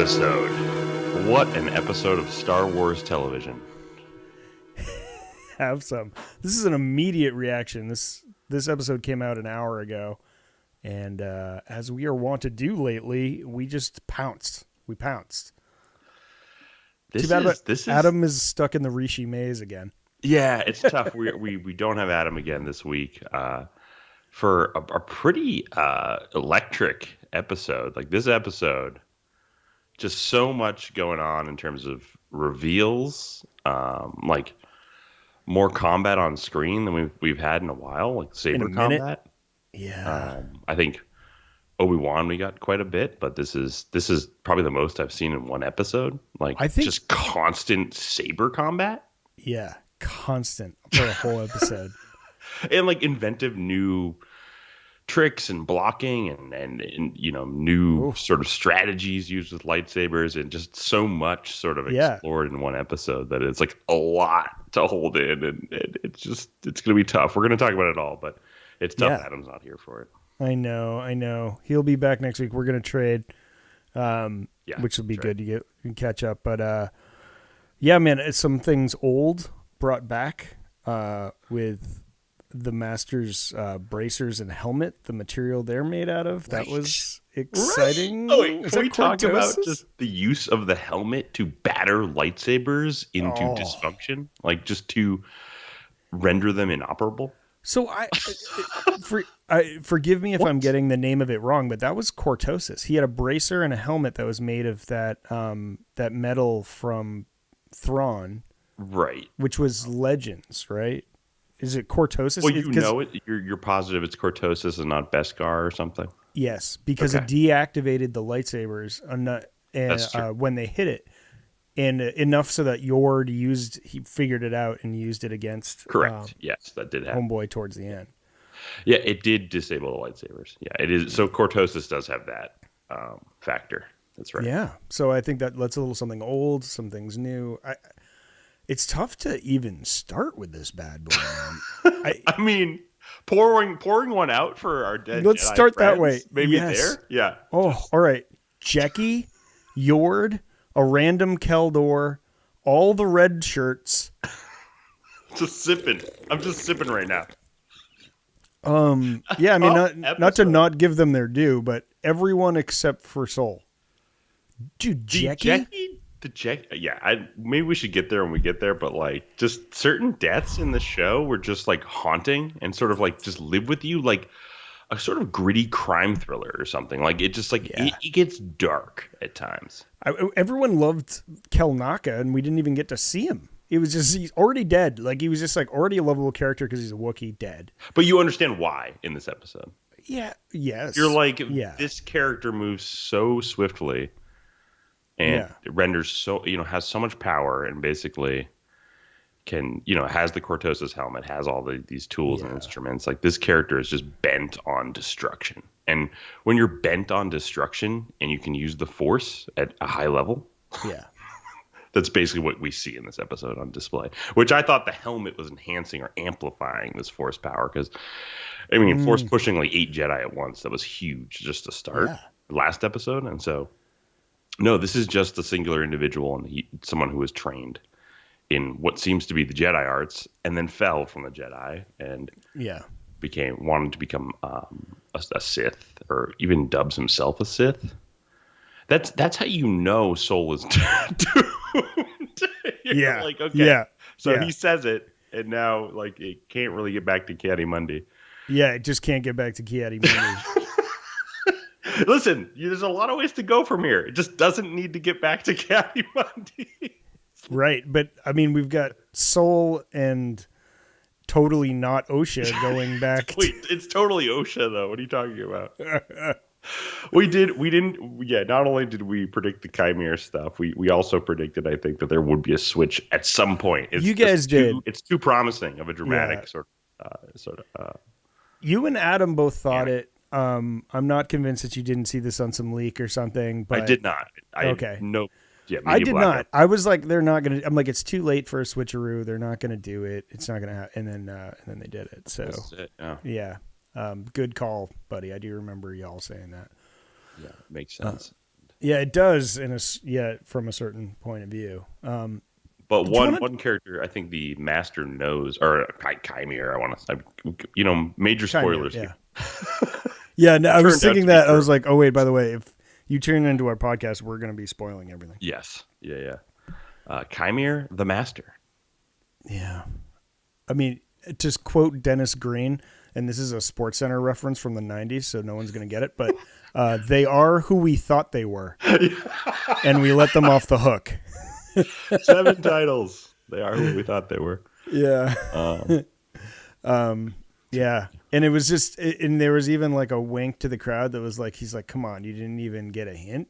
episode. What an episode of Star Wars television. Have some. This is an immediate reaction. This episode came out an hour ago, and as we are wont to do lately, we just pounced. We pounced. Too bad Adam is stuck in the Rishi maze again. Yeah, it's tough. we don't have Adam again this week for a pretty electric episode. Like this episode, just so much going on in terms of reveals, like more combat on screen than we've had in a while, like saber combat. Yeah, I think Obi-Wan we got quite a bit, but this is probably the most I've seen in one episode. Like I think just constant saber combat. Yeah, constant for a whole episode, and like inventive new tricks and blocking and new sort of strategies used with lightsabers, and just so much sort of explored in one episode that it's like a lot to hold in, and it's gonna be tough. We're gonna talk about it all, but it's tough. Yeah. Adam's not here for it. I know. He'll be back next week. We're gonna trade, which will be good to catch up. But yeah, man, it's some things old brought back with the Master's bracers and helmet, the material they're made out of. That was exciting. Right. Oh, wait, can we talk about just the use of the helmet to batter lightsabers into dysfunction? Like just to render them inoperable? So forgive me if I'm getting the name of it wrong, but that was cortosis. He had a bracer and a helmet that was made of that metal from Thrawn. Right. Which was Legends, right? Is it cortosis? Well, you're positive it's cortosis and not Beskar or something? Yes, because it deactivated the lightsabers when they hit it. And enough so that Yord he figured it out and used it against. Correct. Yes, that did happen. Homeboy towards the end. Yeah, it did disable the lightsabers. Yeah, it is. So cortosis does have that factor. That's right. Yeah. So I think that's a little something old, some things new. It's tough to even start with this bad boy, man. I mean, pouring one out for our dead. Let's Jedi start friends, that way. Maybe there. Yeah. Oh, all right. Jekki, Yord, a random Keldor, all the red shirts. Just sipping. I'm just sipping right now. Yeah, I mean, not to not give them their due, but everyone except for Soul. Dude, Jekki? Maybe we should get there when we get there, but like just certain deaths in the show were just like haunting and sort of like just live with you, like a sort of gritty crime thriller or something. Like it just like it gets dark at times. Everyone loved Kel Naka, and we didn't even get to see him. It was just he's already dead. Like he was just like already a lovable character because he's a Wookiee dead. But you understand why in this episode. Yeah. Yes. You're like this character moves so swiftly. And it renders has so much power, and basically can, has the cortosis helmet, has all these tools and instruments. Like this character is just bent on destruction. And when you're bent on destruction and you can use the Force at a high level, that's basically what we see in this episode on display, which I thought the helmet was enhancing or amplifying this Force power. Because, I mean, Force pushing like 8 Jedi at once, that was huge just to start last episode. And so... No, this is just a singular individual and someone who was trained in what seems to be the Jedi arts, and then fell from the Jedi and wanted to become a Sith, or even dubs himself a Sith. That's how Soul is doomed. So he says it, and now like it can't really get back to Ki-Adi-Mundi. Yeah, it just can't get back to Ki-Adi-Mundi. Listen, there's a lot of ways to go from here. It just doesn't need to get back to Ki-Adi-Mundi. Right, but I mean, we've got Soul and totally not Osha going back. Wait, it's totally Osha though. What are you talking about? Not only did we predict the Chimera stuff, we also predicted, I think, that there would be a switch at some point. You guys did. It's too promising of a dramatic sort of. You and Adam both thought it. I'm not convinced that you didn't see this on some leak or something. But I did not. Okay. No. Yeah, I did not. I was like, they're not going to. I'm like, it's too late for a switcheroo. They're not going to do it. It's not going to happen. And then they did it. So good call, buddy. I do remember y'all saying that. Yeah, makes sense. Yeah, it does from a certain point of view. But one character, I think the Master knows, or Chimera. I want to, major spoilers. Chimera, yeah. No, I was thinking that. I was like, oh wait, by the way, if you tune into our podcast, we're going to be spoiling everything. Yes. Yeah. Chimera, the Master. Yeah. I mean, to quote Dennis Green, and this is a SportsCenter reference from the 90s, so no one's going to get it, but they are who we thought they were. And we let them off the hook. 7 titles. They are who we thought they were. Yeah. Yeah. And it was just, and there was even like a wink to the crowd that was like, he's like, come on, you didn't even get a hint,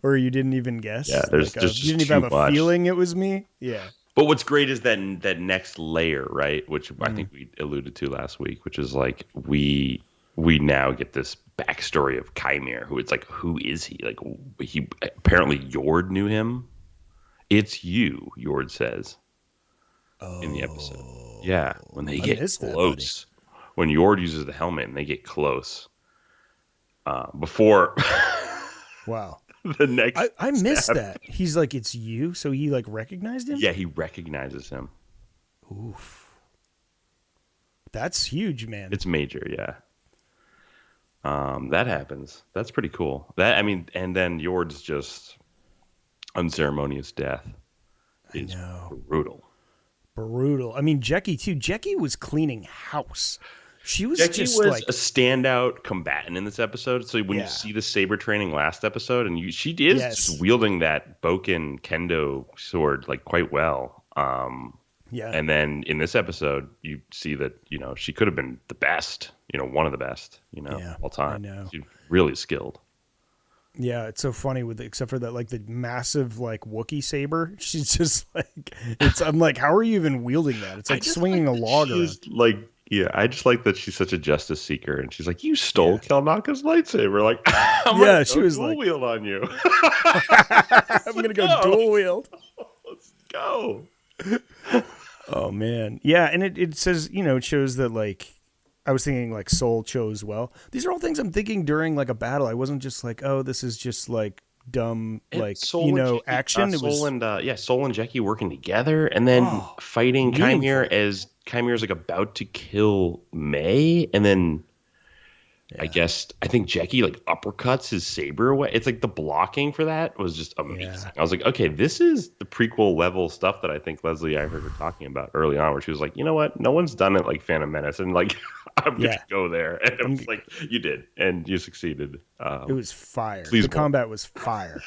or you didn't even guess. Yeah, there's like you didn't even have a feeling it was me. Yeah. But what's great is that next layer, right? Which I think we alluded to last week, which is like we now get this backstory of Chimera, who it's like, who is he? Like he apparently Yord knew him. It's you, Yord says in the episode. Yeah, when they get close, when Yord uses the helmet and they get close, before wow. the next I missed that. He's like, it's you, so he like recognized him? Yeah, he recognizes him. Oof. That's huge, man. It's major, yeah. That happens. That's pretty cool. And then Yord's just unceremonious death is brutal. I mean, Jecki too. Jecki was cleaning house. Jecki was like a standout combatant in this episode. So when you see the saber training last episode, and she is just wielding that Boken Kendo sword like quite well. Yeah. And then in this episode, you see that she could have been the best. One of the best. All time. I know. She's really skilled. Yeah, it's so funny except for that, like the massive like Wookiee saber. She's just like, I'm like, how are you even wielding that? It's like swinging a log around. Like, yeah, I just like that she's such a justice seeker, and she's like, you stole Kelnaka's lightsaber. Like, she was dual wield on you. I'm gonna go dual wield. Let's go. Oh man, yeah, and it says it shows that like. I was thinking like Soul chose well. These are all things I'm thinking during like a battle. I wasn't just like, oh, this is just like dumb, like action. It was Soul and Jecki working together, and then fighting Chimera as Chimera's like about to kill May, and then I think Jecki like uppercuts his saber away. It's like the blocking for that was just amazing. Yeah. I was like, okay, this is the prequel level stuff that I think Leslie I heard her talking about early on, where she was like, you know what, no one's done it like Phantom Menace, and like I'm gonna go there, and I was like, you did, and you succeeded. It was fire. The combat was fire.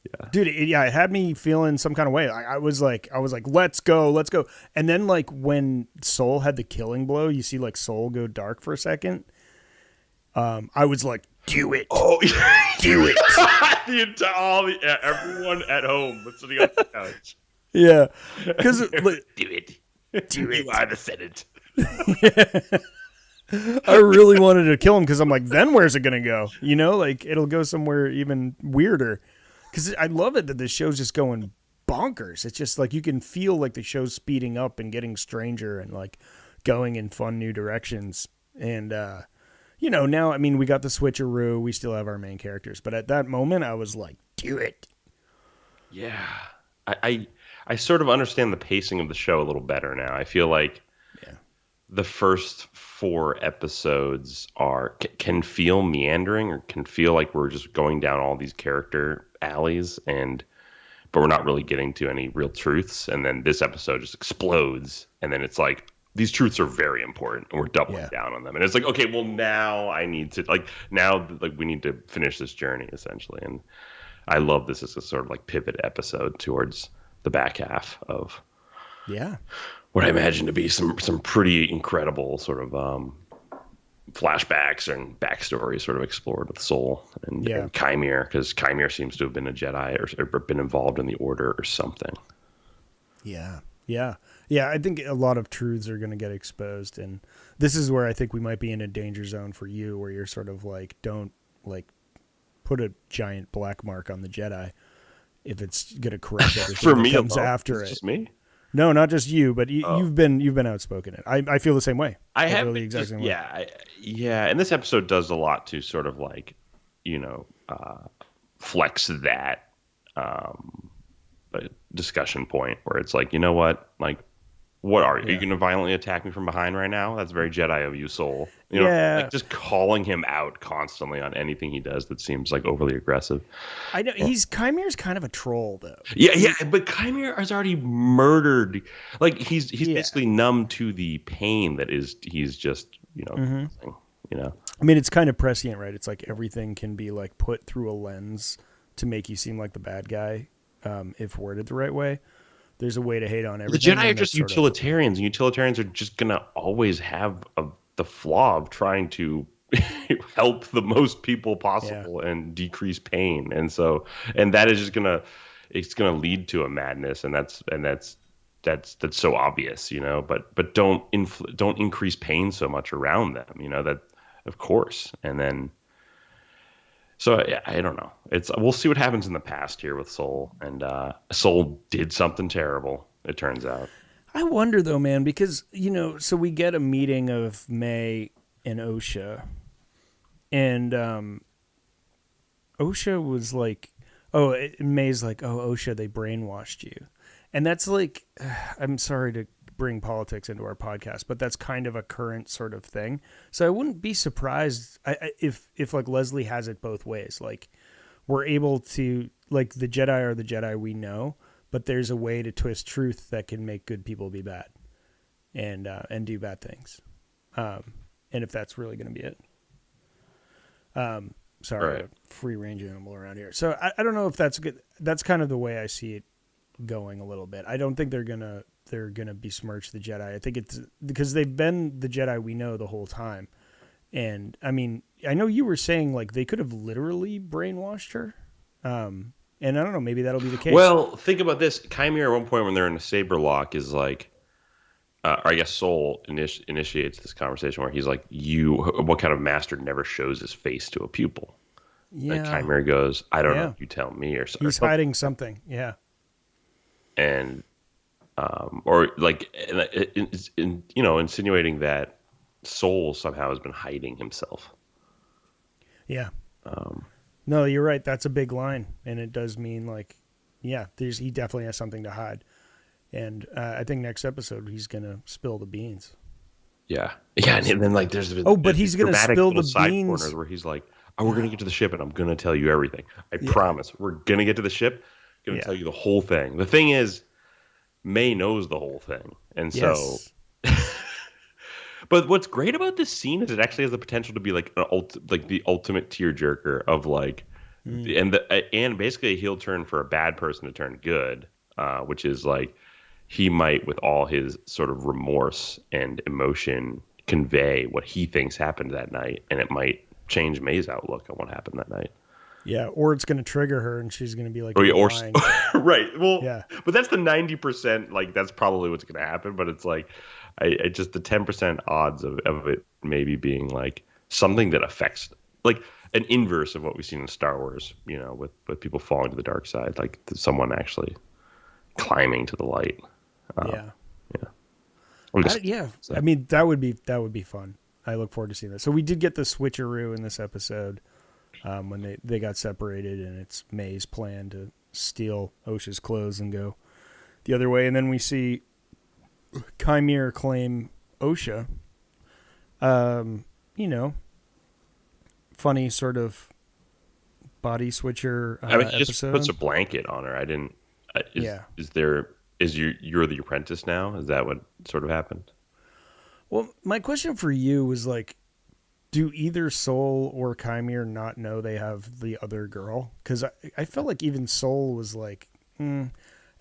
Yeah, dude. It had me feeling some kind of way. I was like, let's go. And then like when Soul had the killing blow, you see like Soul go dark for a second. I was like, do it. Oh, do it. Everyone at home was sitting on the couch. Yeah, because do it. You are the Senate. I really wanted to kill him because I'm like, then where's it gonna go? Like it'll go somewhere even weirder. Because I love it that the show's just going bonkers. It's just like you can feel like the show's speeding up and getting stranger and like going in fun new directions. And, now, I mean, we got the switcheroo. We still have our main characters. But at that moment, I was like, do it. Yeah. I sort of understand the pacing of the show a little better now. I feel like the first 4 episodes can feel meandering, or can feel like we're just going down all these character alleys, but we're not really getting to any real truths. And then this episode just explodes, and then it's like these truths are very important, and we're doubling down on them. And it's like, okay, well now we need to finish this journey essentially. And I love this as a sort of like pivot episode towards the back half of what I imagine to be some pretty incredible sort of flashbacks and backstory sort of explored with Soul and Chimera, because Chimera seems to have been a Jedi or been involved in the Order or something. Yeah. I think a lot of truths are going to get exposed, and this is where I think we might be in a danger zone for you, where you're sort of like, don't like put a giant black mark on the Jedi if it's going to correct everything that comes after it. Just me. No, not just you, but you've been outspoken. I feel the same way. I have the exact same way. Yeah, and this episode does a lot to sort of like, flex that discussion point where it's like, you know what, like, what are you? Are you going to violently attack me from behind right now? That's very Jedi of you, Soul. Like just calling him out constantly on anything he does that seems like overly aggressive. I know Kymir's kind of a troll though. Yeah, but Chimera has already murdered. Like he's basically numb to the pain that he's just I mean, it's kind of prescient, right? It's like everything can be like put through a lens to make you seem like the bad guy, if worded the right way. There's a way to hate on everything. The Jedi are just utilitarians, and utilitarians are just gonna always have the flaw of trying to help the most people possible and decrease pain, and that is just gonna lead to a madness, and that's so obvious, But don't increase pain so much around them, that of course, and then. So I don't know. We'll see what happens in the past here with Soul, and Soul did something terrible. It turns out. I wonder though, man, because so we get a meeting of May and Osha, and Osha was like, May's like, Osha, they brainwashed you, and that's like, I'm sorry to bring politics into our podcast, but that's kind of a current sort of thing. So I wouldn't be surprised if like Leslie has it both ways. Like we're able to, like, the Jedi are the Jedi we know, but there's a way to twist truth that can make good people be bad and do bad things. And if that's really going to be it. Sorry, right. Free range animal around here. So I don't know if that's good. That's kind of the way I see it going a little bit. I don't think they're gonna besmirch the Jedi. I think it's because they've been the Jedi we know the whole time. And I mean, I know you were saying like they could have literally brainwashed her. And I don't know, maybe that'll be the case. Well, think about this. Chimera at one point when they're in a saber lock is like, or I guess Soul initiates this conversation where he's like, what kind of master never shows his face to a pupil? Yeah. And Chimera goes, I don't know, you tell me, or something. He's hiding something. Yeah. And or like, insinuating that Soul somehow has been hiding himself. Yeah. No, you're right. That's a big line, and it does mean like, yeah, he definitely has something to hide. And I think next episode he's gonna spill the beans. Yeah, and then like there's but he's gonna spill the side beans. Corners where he's like, we're gonna get to the ship, and I'm gonna tell you everything. I promise. We're gonna get to the ship. Gonna tell you the whole thing. The thing is, May knows the whole thing, and so. But what's great about this scene is it actually has the potential to be like the ultimate tearjerker of like, and basically a heel turn for a bad person to turn good, which is like he might, with all his sort of remorse and emotion, convey what he thinks happened that night, and it might change May's outlook on what happened that night. Yeah, or it's going to trigger her, and she's going to be like, right. Well, yeah. But that's the 90%. Like that's probably what's going to happen. But it's like, I just the 10% odds of it maybe being like something that affects, like an inverse of what we've seen in Star Wars. With people falling to the dark side, like someone actually climbing to the light. Yeah. I mean, that would be fun. I look forward to seeing that. So we did get the switcheroo in this episode. When they got separated, and it's May's plan to steal Osha's clothes and go the other way. And then we see Chimera claim Osha. Funny sort of body switcher I mean, he episode. Just puts a blanket on her. I didn't. You're the apprentice now? Is that what sort of happened? Well, my question for you was like, do either Soul or Chimera not know they have the other girl? Because I felt like even Soul was like, And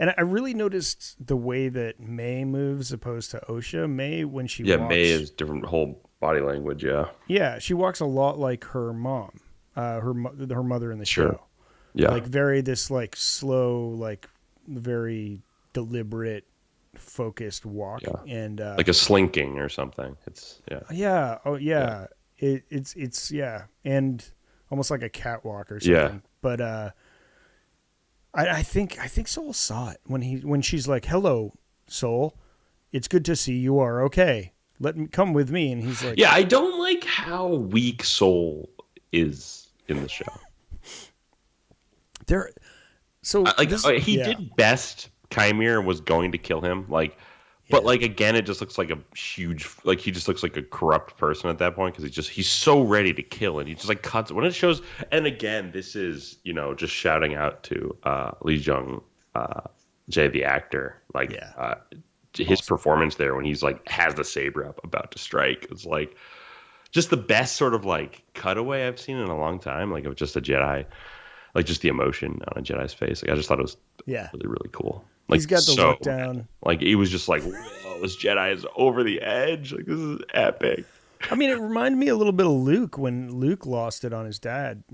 I really noticed the way that May moves opposed to Osha. May, when she walks... Yeah, May is different whole body language, yeah. Yeah, she walks a lot like her mom, her mother in the show. Yeah. Like very this like slow, like very deliberate, focused walk. Yeah. And like a slinking or something. It's, yeah. Yeah, oh yeah. It's and almost like a catwalk or something. Yeah. But I think Soul saw it when she's like, "Hello, Soul, it's good to see you are okay. Let me come with me." And he's like, "Yeah, I don't like how weak Soul is in the show. There, so he did best. Chimera was going to kill him, but again, it just looks like a huge, he just looks like a corrupt person at that point because he's so ready to kill, and he just cuts when it shows. And again, this is just shouting out to Lee Jung Jae, the actor, his performance there when he's has the saber up about to strike is just the best sort of cutaway I've seen in a long time, of just a Jedi, just the emotion on a Jedi's face. I just thought it was really, really cool. He's got the look down. He was just whoa, this Jedi is over the edge. This is epic. I mean, it reminded me a little bit of Luke when Luke lost it on his dad,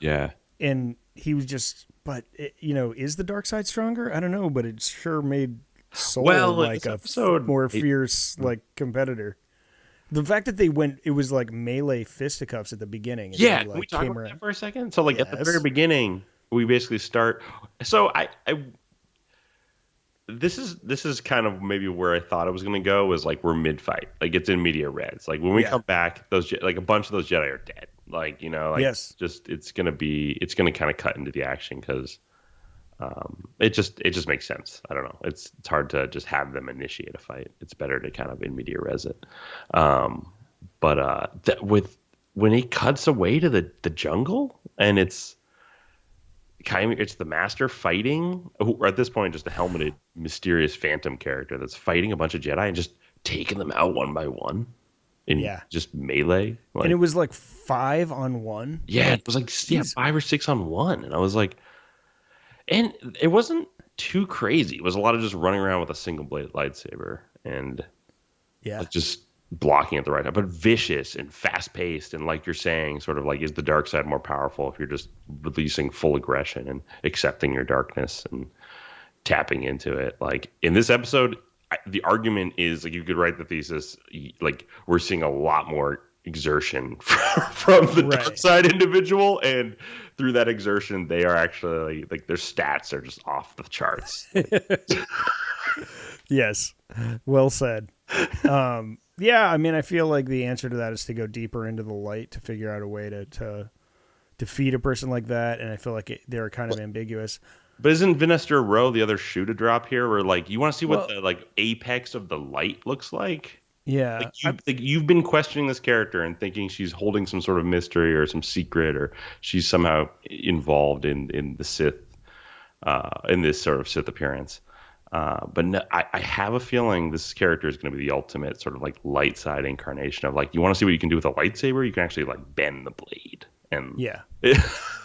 Yeah. And he was just, but is the dark side stronger? I don't know, but it sure made Soul a more fierce competitor. The fact that it was melee fisticuffs at the beginning. Yeah, can we talk about that for a second? So at the very beginning, we basically start. So this is kind of maybe where I thought it was going to go was we're mid fight, it's in media res. When we come back, those a bunch of those Jedi are dead. Yes. Just it's going to kind of cut into the action because it just makes sense. I don't know. It's hard to just have them initiate a fight. It's better to kind of in media res it. When he cuts away to the jungle and it's the master fighting, or at this point just a helmeted mysterious phantom character that's fighting a bunch of Jedi and just taking them out one by one in just melee. And it was 5 on 1. Yeah, it was 5 or 6 on 1, and I was and it wasn't too crazy. It was a lot of just running around with a single blade lightsaber and just blocking at the right time, but vicious and fast paced. And you're saying, sort of is the dark side more powerful if you're just releasing full aggression and accepting your darkness and tapping into it? In this episode, the argument is you could write the thesis, we're seeing a lot more exertion from the dark side individual, and through that exertion they are actually their stats are just off the charts. Yes, well said. I mean, I feel the answer to that is to go deeper into the light to figure out a way to defeat a person like that, and I feel they're kind of ambiguous. But isn't Vinestra Row the other shoe to drop here, where you want to see what the apex of the light looks like? Yeah, you've been questioning this character and thinking she's holding some sort of mystery or some secret, or she's somehow involved in the Sith, in this sort of Sith appearance. But no, I have a feeling this character is going to be the ultimate sort of light side incarnation of you want to see what you can do with a lightsaber. You can actually bend the blade and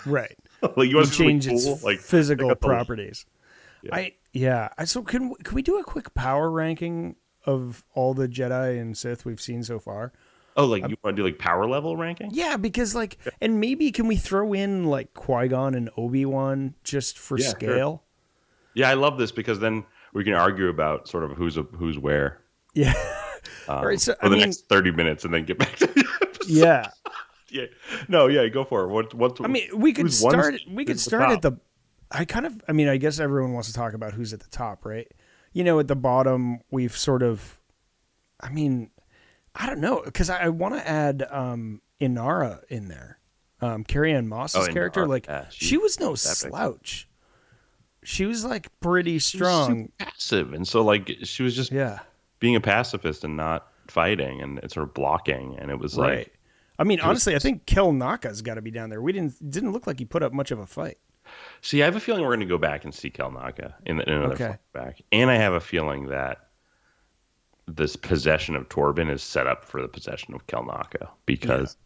right. You want to change really its cool, physical properties. So can we do a quick power ranking of all the Jedi and Sith we've seen so far? Oh, you want to do power level ranking? Yeah, because and maybe can we throw in Qui-Gon and Obi-Wan just for scale? Sure. Yeah, I love this because then we can argue about sort of who's where. Yeah. All right, so for the next 30 minutes and then get back to the episode. Yeah. Yeah. No, yeah, go for it. We could start at the I guess everyone wants to talk about who's at the top, right? At the bottom we've sort of I don't know, because I want to add Inara in there. Carrie-Anne Moss's character, she was no slouch. She was pretty strong, passive, and so she was just being a pacifist and not fighting and sort of blocking, and it was right. Honestly, I think Kel Naka's got to be down there. Didn't look like he put up much of a fight. See, I have a feeling we're going to go back and see Kel Naka in another flashback, and I have a feeling that this possession of Torben is set up for the possession of Kel Naka because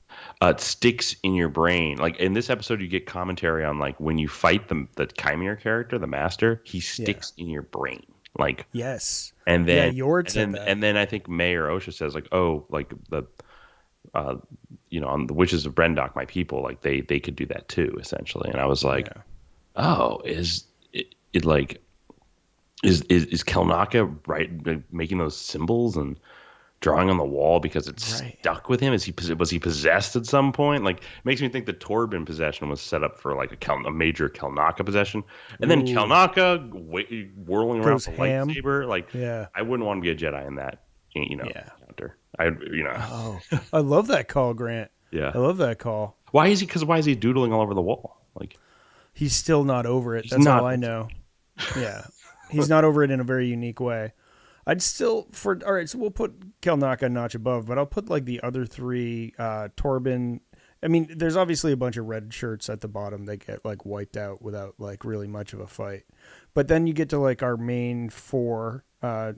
it sticks in your brain. In this episode, you get commentary on when you fight the Chimera character, the Master, he sticks in your brain. Yes, and then and then I think May or Osha says the on the witches of Brendok, my people, they could do that too, essentially. And I was is Kel Naka making those symbols and drawing on the wall because it's stuck with him? Was he possessed at some point? It makes me think the Torben possession was set up for a major Kel Naka possession, and then Kel Naka whirling around with a lightsaber. I wouldn't want to be a Jedi in that encounter. I love that call, Grant. Yeah, I love that call. Why is he? Because why is he doodling all over the wall? Like he's still not over it. he's That's not. all I know. Yeah, he's not over it in a very unique way. I'd still all right. So we'll put Kelnaka a notch above, but I'll put like the other three. Torben. I mean, there's obviously a bunch of red shirts at the bottom that get like wiped out without like really much of a fight. But then you get to like our main four. Torben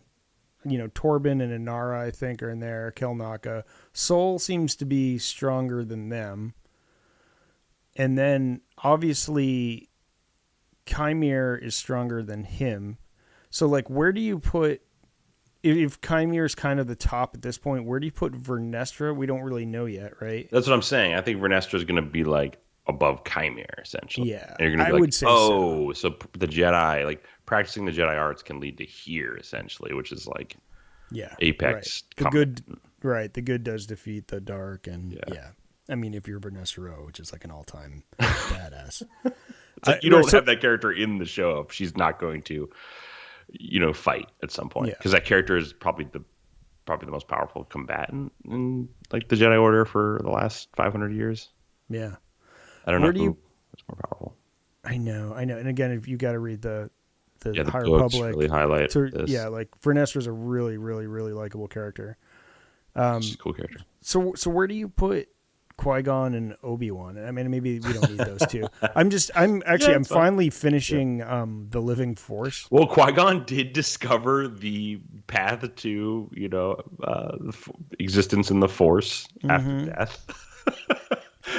and Inara, I think, are in there. Kelnaka. Sol seems to be stronger than them. And then obviously Chimere is stronger than him. So like where do you put if Chimere is kind of the top at this point, where do you put Vernestra? We don't really know yet, right? That's what I'm saying. I think Vernestra is going to be like above Chimere, essentially. Yeah, and you're going to be I like, would say so the Jedi, like practicing the Jedi arts can lead to here, essentially, which is like apex. Right. The good does defeat the dark, and I mean, if you're Vernestra, which is like an all-time badass. Like you don't have that character in the show. She's not going to fight at some point because that character is probably the most powerful combatant in like the Jedi Order for the last 500 years. Yeah, I don't know who's more powerful. I know. And again, if you got to read the High books Republic, really highlight this. Yeah, like Vernestra's a really, really, really likable character. She's a cool character. So where do you put Qui-Gon and Obi-Wan? I mean, maybe we don't need those two. I'm finally finishing The Living Force. Well, Qui-Gon did discover the path to, existence in the Force after death.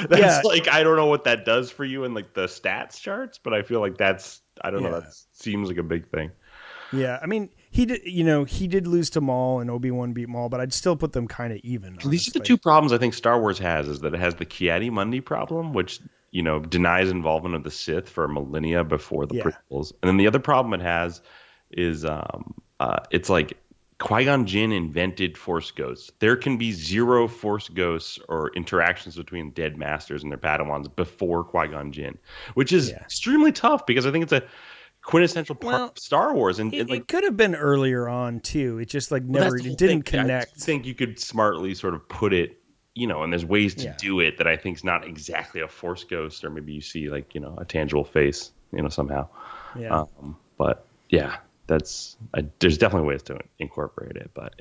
That's like, I don't know what that does for you in like the stats charts, but I feel like I don't know, that seems like a big thing. Yeah, I mean, he did lose to Maul and Obi-Wan beat Maul, but I'd still put them kind of even. Honestly. These are the two problems I think Star Wars has, is that it has the Ki-Adi-Mundi problem, which, denies involvement of the Sith for millennia before the prequels. And then the other problem it has is it's like Qui-Gon Jinn invented Force ghosts. There can be zero Force ghosts or interactions between dead masters and their Padawans before Qui-Gon Jinn, which is extremely tough because I think it's a quintessential part of Star Wars, and it could have been earlier on too. It just like never it didn't connect. I think you could smartly sort of put it, and there's ways to do it that I think is not exactly a Force ghost, or maybe you see like a tangible face, somehow. Yeah. But yeah, there's definitely ways to incorporate it, but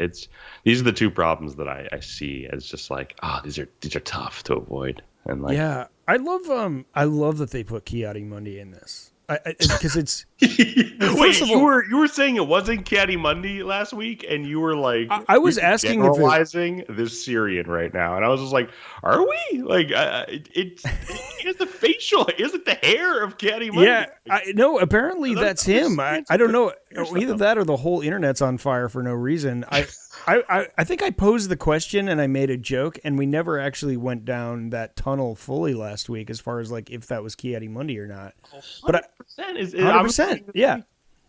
these are the two problems that I see as just like these are tough to avoid, and like I love that they put Ki-Adi-Mundi in this. Because it's wait, you were saying it wasn't Ki-Adi-Mundi last week, and you were like, I was asking generalizing this Syrian right now, and I was just like, are we like it's the facial, is it the hair of Ki-Adi-Mundi? Yeah, no, apparently that's him. I don't know, either that or the whole internet's on fire for no reason. I think I posed the question and I made a joke, and we never actually went down that tunnel fully last week as far as like if that was Ki-Adi-Mundi or not. But 100%, yeah,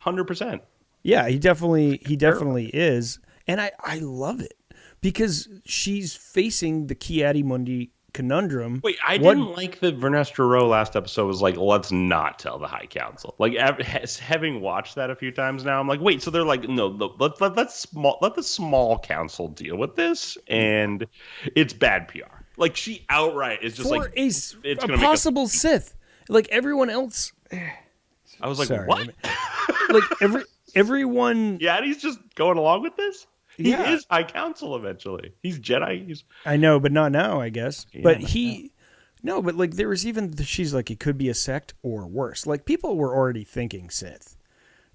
100%. Yeah, he definitely is, and I love it because she's facing the Ki-Adi-Mundi conundrum. Wait, I didn't like that Vernestra Rowe last episode was like, let's not tell the High Council. Like, having watched that a few times now, I'm like, wait, so they're like, no, let the small council deal with this, and it's bad PR. Like, she outright is just for like, it's a possible Sith. Like everyone else. I was like, what? Like everyone. Yeah, and he's just going along with this. He is High Council eventually. He's Jedi. I know, but not now, I guess. Yeah, but but like there was even she's like it could be a sect or worse. Like people were already thinking Sith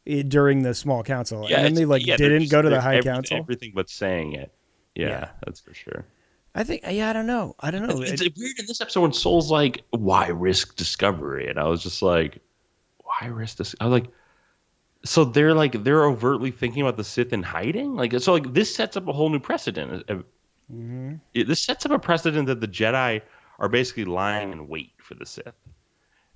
during the small council, and then they didn't go to the High Council. Everything but saying it. Yeah, that's for sure. I think. Yeah, I don't know. It's weird in this episode when Soul's like, "Why risk discovery?" And I was just like, "Why risk this?" I was like. So they're overtly thinking about the Sith in hiding, this sets up a whole new precedent. This sets up a precedent that the Jedi are basically lying in wait for the Sith,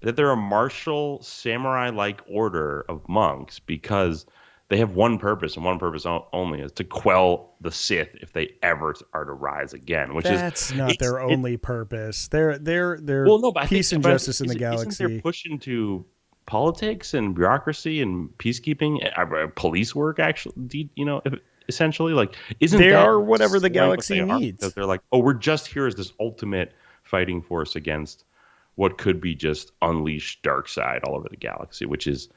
that they're a martial samurai-like order of monks because they have one purpose and one purpose only, is to quell the Sith if they ever are to rise again. That's not their only purpose. They're peace and justice in the galaxy. Isn't their push into politics and bureaucracy and peacekeeping, police work, actually, essentially, like, isn't they are whatever the galaxy needs? Because they're like, oh, we're just here as this ultimate fighting force against what could be just unleashed dark side all over the galaxy, which is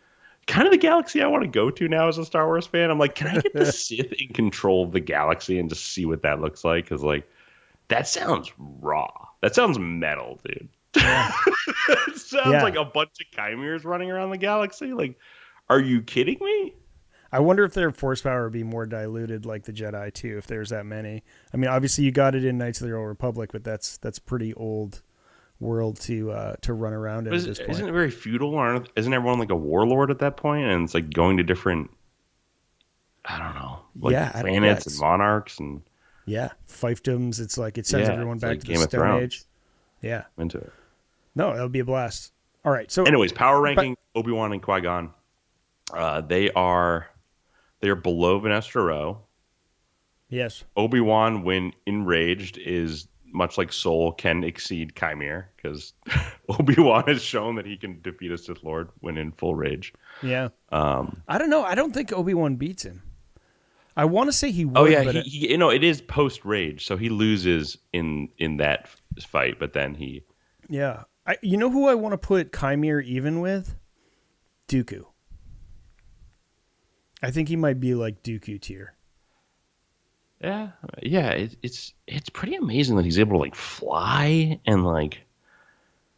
kind of the galaxy I want to go to now as a Star Wars fan. I'm like, can I get the Sith in control of the galaxy and just see what that looks like? Because like, that sounds raw. That sounds metal, dude. Yeah. It sounds like a bunch of chimeras running around the galaxy. Like, are you kidding me? I wonder if their force power would be more diluted like the Jedi too, if there's that many. I mean, obviously you got it in Knights of the Old Republic, but that's pretty old world to run around in at this point. Isn't it very feudal? Isn't everyone like a warlord at that point? And it's like going to different, I don't know, like planets and monarchs and fiefdoms. It's like it sends everyone back to the Stone Age. Yeah, into it. No, that'll be a blast. All right. So, anyways, power ranking: Obi-Wan and Qui-Gon. They are below Vanessa Rowe. Yes. Obi-Wan, when enraged, is much like Soul can exceed Chimere, because Obi-Wan has shown that he can defeat a Sith Lord when in full rage. Yeah. I don't know. I don't think Obi-Wan beats him. I want to say he would. Oh yeah, but it is post rage, so he loses in that fight, but then he. Yeah, you know who I want to put Chimere even with? Dooku. I think he might be like Dooku tier. Yeah. It's pretty amazing that he's able to like fly and like.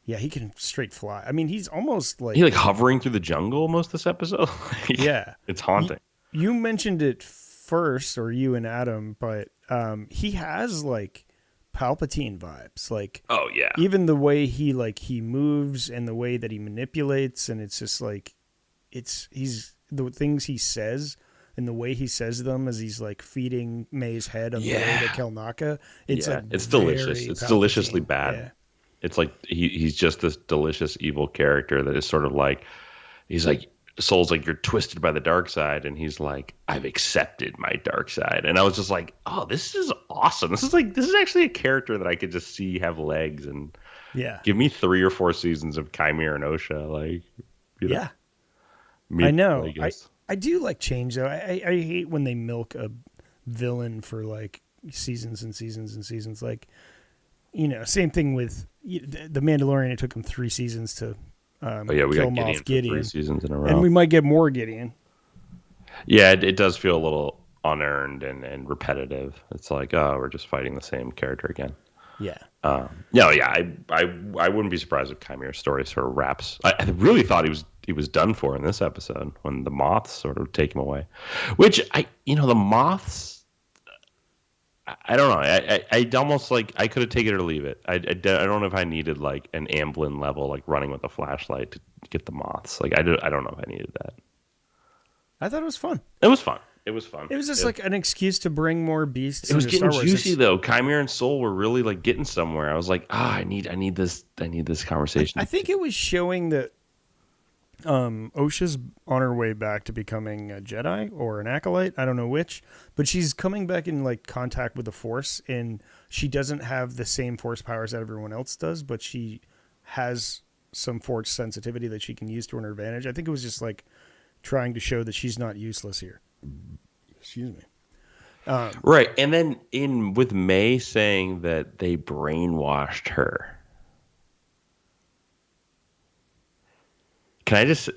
Yeah, he can straight fly. I mean, he's almost like hovering through the jungle most of this episode. Yeah, it's haunting. You mentioned it first, or you and Adam, but he has like Palpatine vibes. Like, oh yeah, even the way he moves and the way that he manipulates, and it's just like he's the things he says. And the way he says them as he's like feeding May's head on the way to Kelnaka, it's delicious. It's Palpatine. Deliciously bad. Yeah. It's like he's just this delicious evil character that is sort of like, he's like, Soul's like, you're twisted by the dark side, and he's like, I've accepted my dark side. And I was just like, oh, this is awesome. This is actually a character that I could just see have legs, and give me 3 or 4 seasons of Chimere and Osha, like, I know. I do like change though. I hate when they milk a villain for like seasons and seasons and seasons. Like, same thing with the Mandalorian. It took him 3 seasons to we got Gideon. 3 seasons in a row, and we might get more Gideon. Yeah, it does feel a little unearned and repetitive. It's like, oh, we're just fighting the same character again. Yeah. I wouldn't be surprised if Chimere's story sort of wraps. I really thought he was done for in this episode when the moths sort of take him away. Which the moths, I don't know. I almost like I could have taken it or leave it. I don't know if I needed like an Amblin level, like running with a flashlight to get the moths. Like I don't know if I needed that. I thought it was fun. It was fun. It was fun. It was just like an excuse to bring more beasts. It was getting juicy though. Chimere and Soul were really like getting somewhere. I was like, I need this conversation. I think it was showing that Osha's on her way back to becoming a Jedi or an acolyte. I don't know which, but she's coming back in like contact with the Force, and she doesn't have the same Force powers that everyone else does, but she has some Force sensitivity that she can use to her advantage. I think it was just like trying to show that she's not useless here. Excuse me. Right, and then with May saying that they brainwashed her. Can I just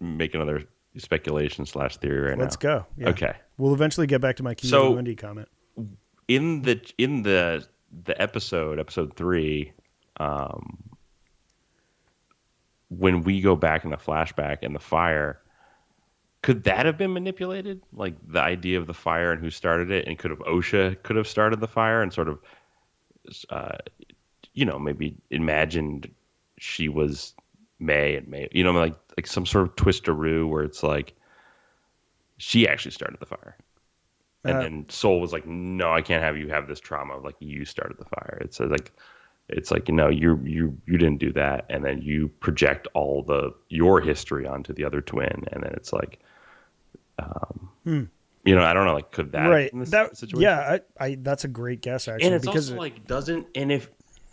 make another speculation / theory right now? Let's go. Yeah. Okay. We'll eventually get back to my Key Wendy comment. In the episode 3, when we go back in the flashback and the fire, could that have been manipulated? Like the idea of the fire and who started it, and Osha could have started the fire and sort of, maybe imagined she was May and May, like some sort of twistaroo where it's like she actually started the fire, and then Soul was like, no, I can't have you have this trauma of like you started the fire. It's like you didn't do that, and then you project all your history onto the other twin, and then it's like, I don't know, like could that right in this that situation? Yeah, I that's a great guess actually, and it's because also like doesn't, and if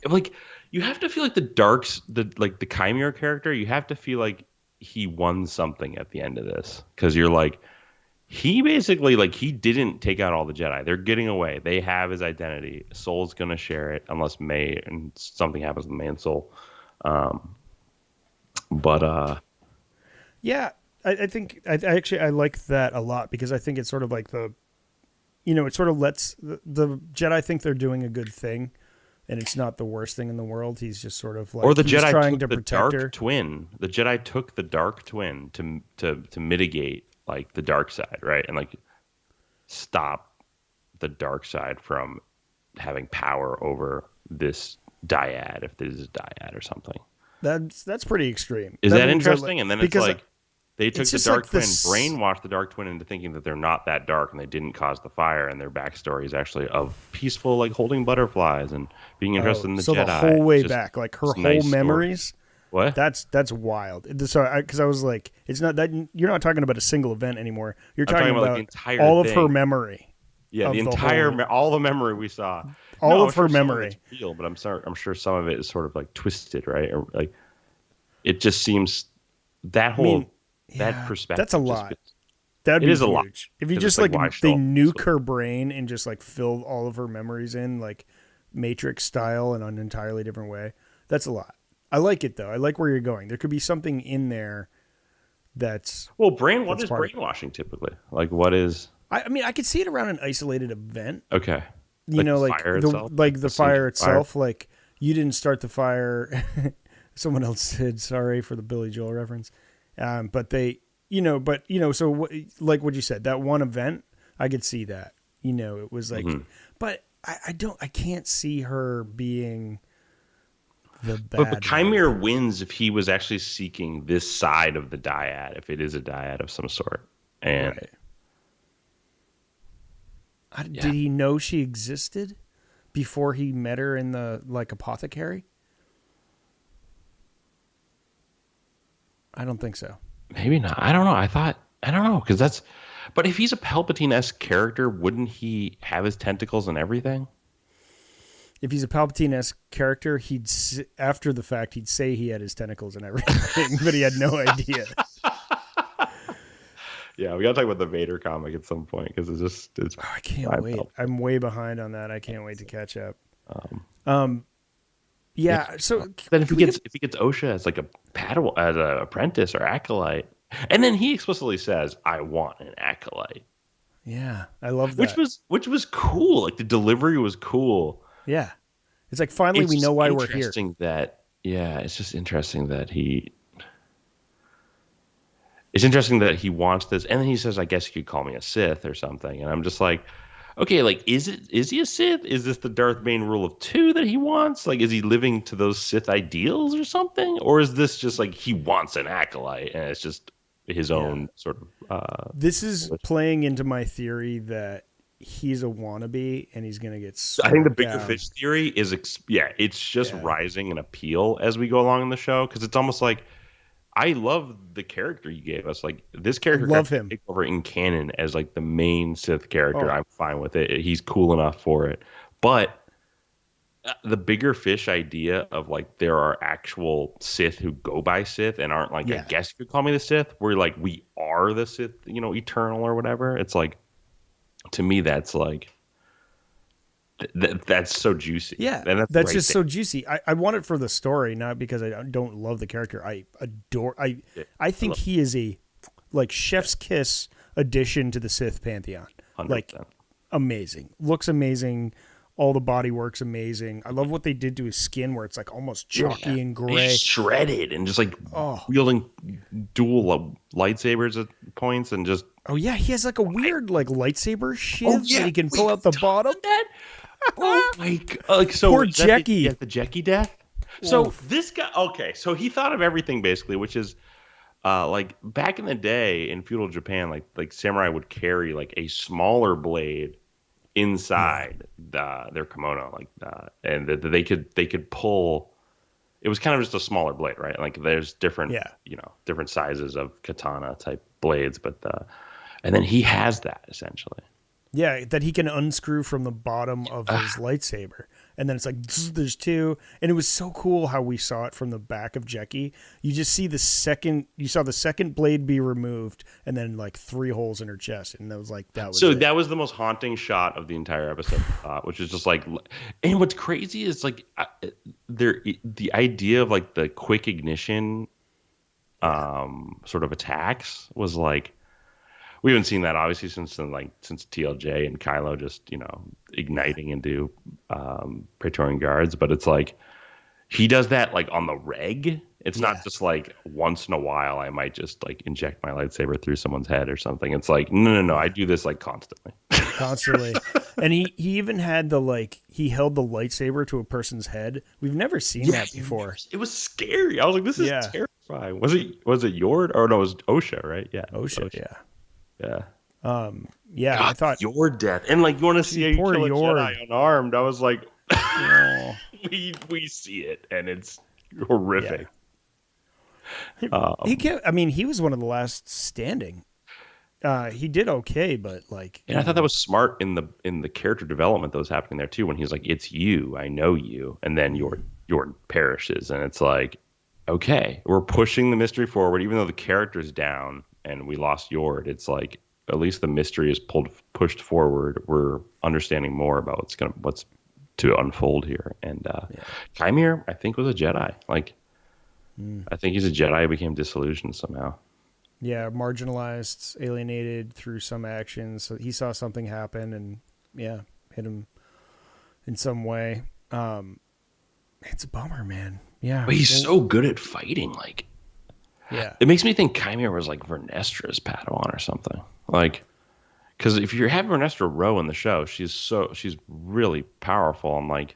like you have to feel like the Chimere character, you have to feel like he won something at the end of this, because you're like, he basically like he didn't take out all the Jedi. They're getting away. They have his identity. Soul's gonna share it unless May and something happens to May and Soul. Um, but Yeah, I think I actually I like that a lot because I think it's sort of like it sort of lets the Jedi think they're doing a good thing, and it's not the worst thing in the world. He's just sort of like, or the he's Jedi trying took to the protect dark her. twin. The Jedi took the dark twin to mitigate like the dark side, right? And like stop the dark side from having power over this dyad, if this is a dyad or something. That's pretty extreme. Is That that means interesting? And then it's like they took it's the just dark like twin, this. brainwashed the dark twin into thinking that they're not that dark and they didn't cause the fire, and their backstory is actually of peaceful, like holding butterflies and being interested in the So Jedi. the whole way Just back, like her whole nice memories. stories. What? That's wild. So because I was like, it's not that you're not talking about a single event anymore. You're I'm talking talking about about like, the entire all thing. of her memory. Yeah, the entire all the memory we saw. All of I'm sure her some memory. of it's real, but I'm sure some of it is sort of like twisted, right? Or like it just seems that whole that perspective. That's a lot. That'd be huge. A lot. If you just like they nuke her brain and just like fill all of her memories in like Matrix style in an entirely different way. That's a lot. I like it though. I like where you're going. There could be something in there that's what is brainwashing typically? Like what is? I mean, I could see it around an isolated event. Okay. You know, like the fire itself. Like you didn't start the fire. Someone else did. Sorry for the Billy Joel reference. But so like what you said, that one event, I could see that. It was like, but I can't see her being the bad. But Chimera wins if he was actually seeking this side of the dyad, if it is a dyad of some sort. And did he know she existed before he met her in the like apothecary? I don't think so. Maybe not. I don't know. I don't know, because that's. But if he's a Palpatine-esque character, wouldn't he have his tentacles and everything? If he's a Palpatine-esque character, after the fact, he'd say he had his tentacles and everything, but he had no idea. Yeah, we got to talk about the Vader comic at some point because it's. I can't wait. I'm way behind on that. I can't wait to catch up. Yeah. So then if he gets Osha as like a as an apprentice or acolyte, and then he explicitly says, "I want an acolyte." Yeah, I love that. Which was cool. Like the delivery was cool. Yeah, it's like finally we know why we're here. It's just interesting that he. It's interesting that he wants this, and then he says, "I guess you could call me a Sith or something," and I'm just like. Okay, like is he a Sith? Is this the Darth Bane rule of 2 that he wants? Like, is he living to those Sith ideals or something? Or is this just like he wants an acolyte and it's just his own sort of? This is playing into my theory that he's a wannabe and he's gonna get. I think the bigger fish theory is, it's just rising in appeal as we go along in the show because it's almost like. I love the character you gave us. Like this character, love him. Take over in canon as like the main Sith character. I'm fine with it. He's cool enough for it. But the bigger fish idea of like there are actual Sith who go by Sith and aren't like I guess you could call me the Sith. We're like we are the Sith, eternal or whatever. It's like to me that's like. That's so juicy. Yeah, that's just so juicy. I want it for the story, not because I don't love the character. I adore. I think he is a like chef's kiss addition to the Sith pantheon. 100%. Like amazing, looks amazing. All the body work's amazing. I love what they did to his skin, where it's like almost chalky and gray, he's shredded, and just like wielding dual lightsabers at points, and just he has like a weird like lightsaber shiv that he can pull out the bottom. Oh my god! So poor Jecki. The Jecki death. So this guy, so he thought of everything basically, which is, like back in the day in feudal Japan, like samurai would carry like a smaller blade inside their kimono, and that they could pull. It was kind of just a smaller blade, right? Like there's different, different sizes of katana type blades, but and then he has that essentially. Yeah, that he can unscrew from the bottom of his lightsaber. and then it's like there's two, and it was so cool how we saw it from the back of Jecki. You just see the second blade be removed, and then like 3 holes in her chest, and that was that was the most haunting shot of the entire episode, which is just like, and what's crazy is like the idea of like the quick ignition sort of attacks was like, we haven't seen that obviously since TLJ and Kylo just, igniting into Praetorian guards, but it's like he does that like on the reg. It's not just like once in a while I might just like inject my lightsaber through someone's head or something. It's like no, I do this like constantly. And he even had he held the lightsaber to a person's head. We've never seen that before. It was scary. I was like, this is terrifying. Was it Yord? Or no, it was Osha, right? Yeah. Osha. Yeah. God, I thought your death, and like you want to see a kill a Jedi unarmed. I was like, we see it, and it's horrific. He was one of the last standing. He did okay, but like, and I thought that was smart in the character development that was happening there too. When he's like, "It's you, I know you," and then Yord perishes, and it's like, okay, we're pushing the mystery forward, even though the character's down. And we lost Yord. It's like at least the mystery is pushed forward. We're understanding more about what's to unfold here. And Chimere, I think, was a Jedi. Like, I think he's a Jedi who became disillusioned somehow. Yeah, marginalized, alienated through some actions. So he saw something happen and hit him in some way. It's a bummer, man. Yeah, but he's so good at fighting. Like. Yeah, it makes me think Chimere was like Vernestra's Padawan or something. Like, because if you have Vernestra Rowe in the show, she's really powerful. I'm like,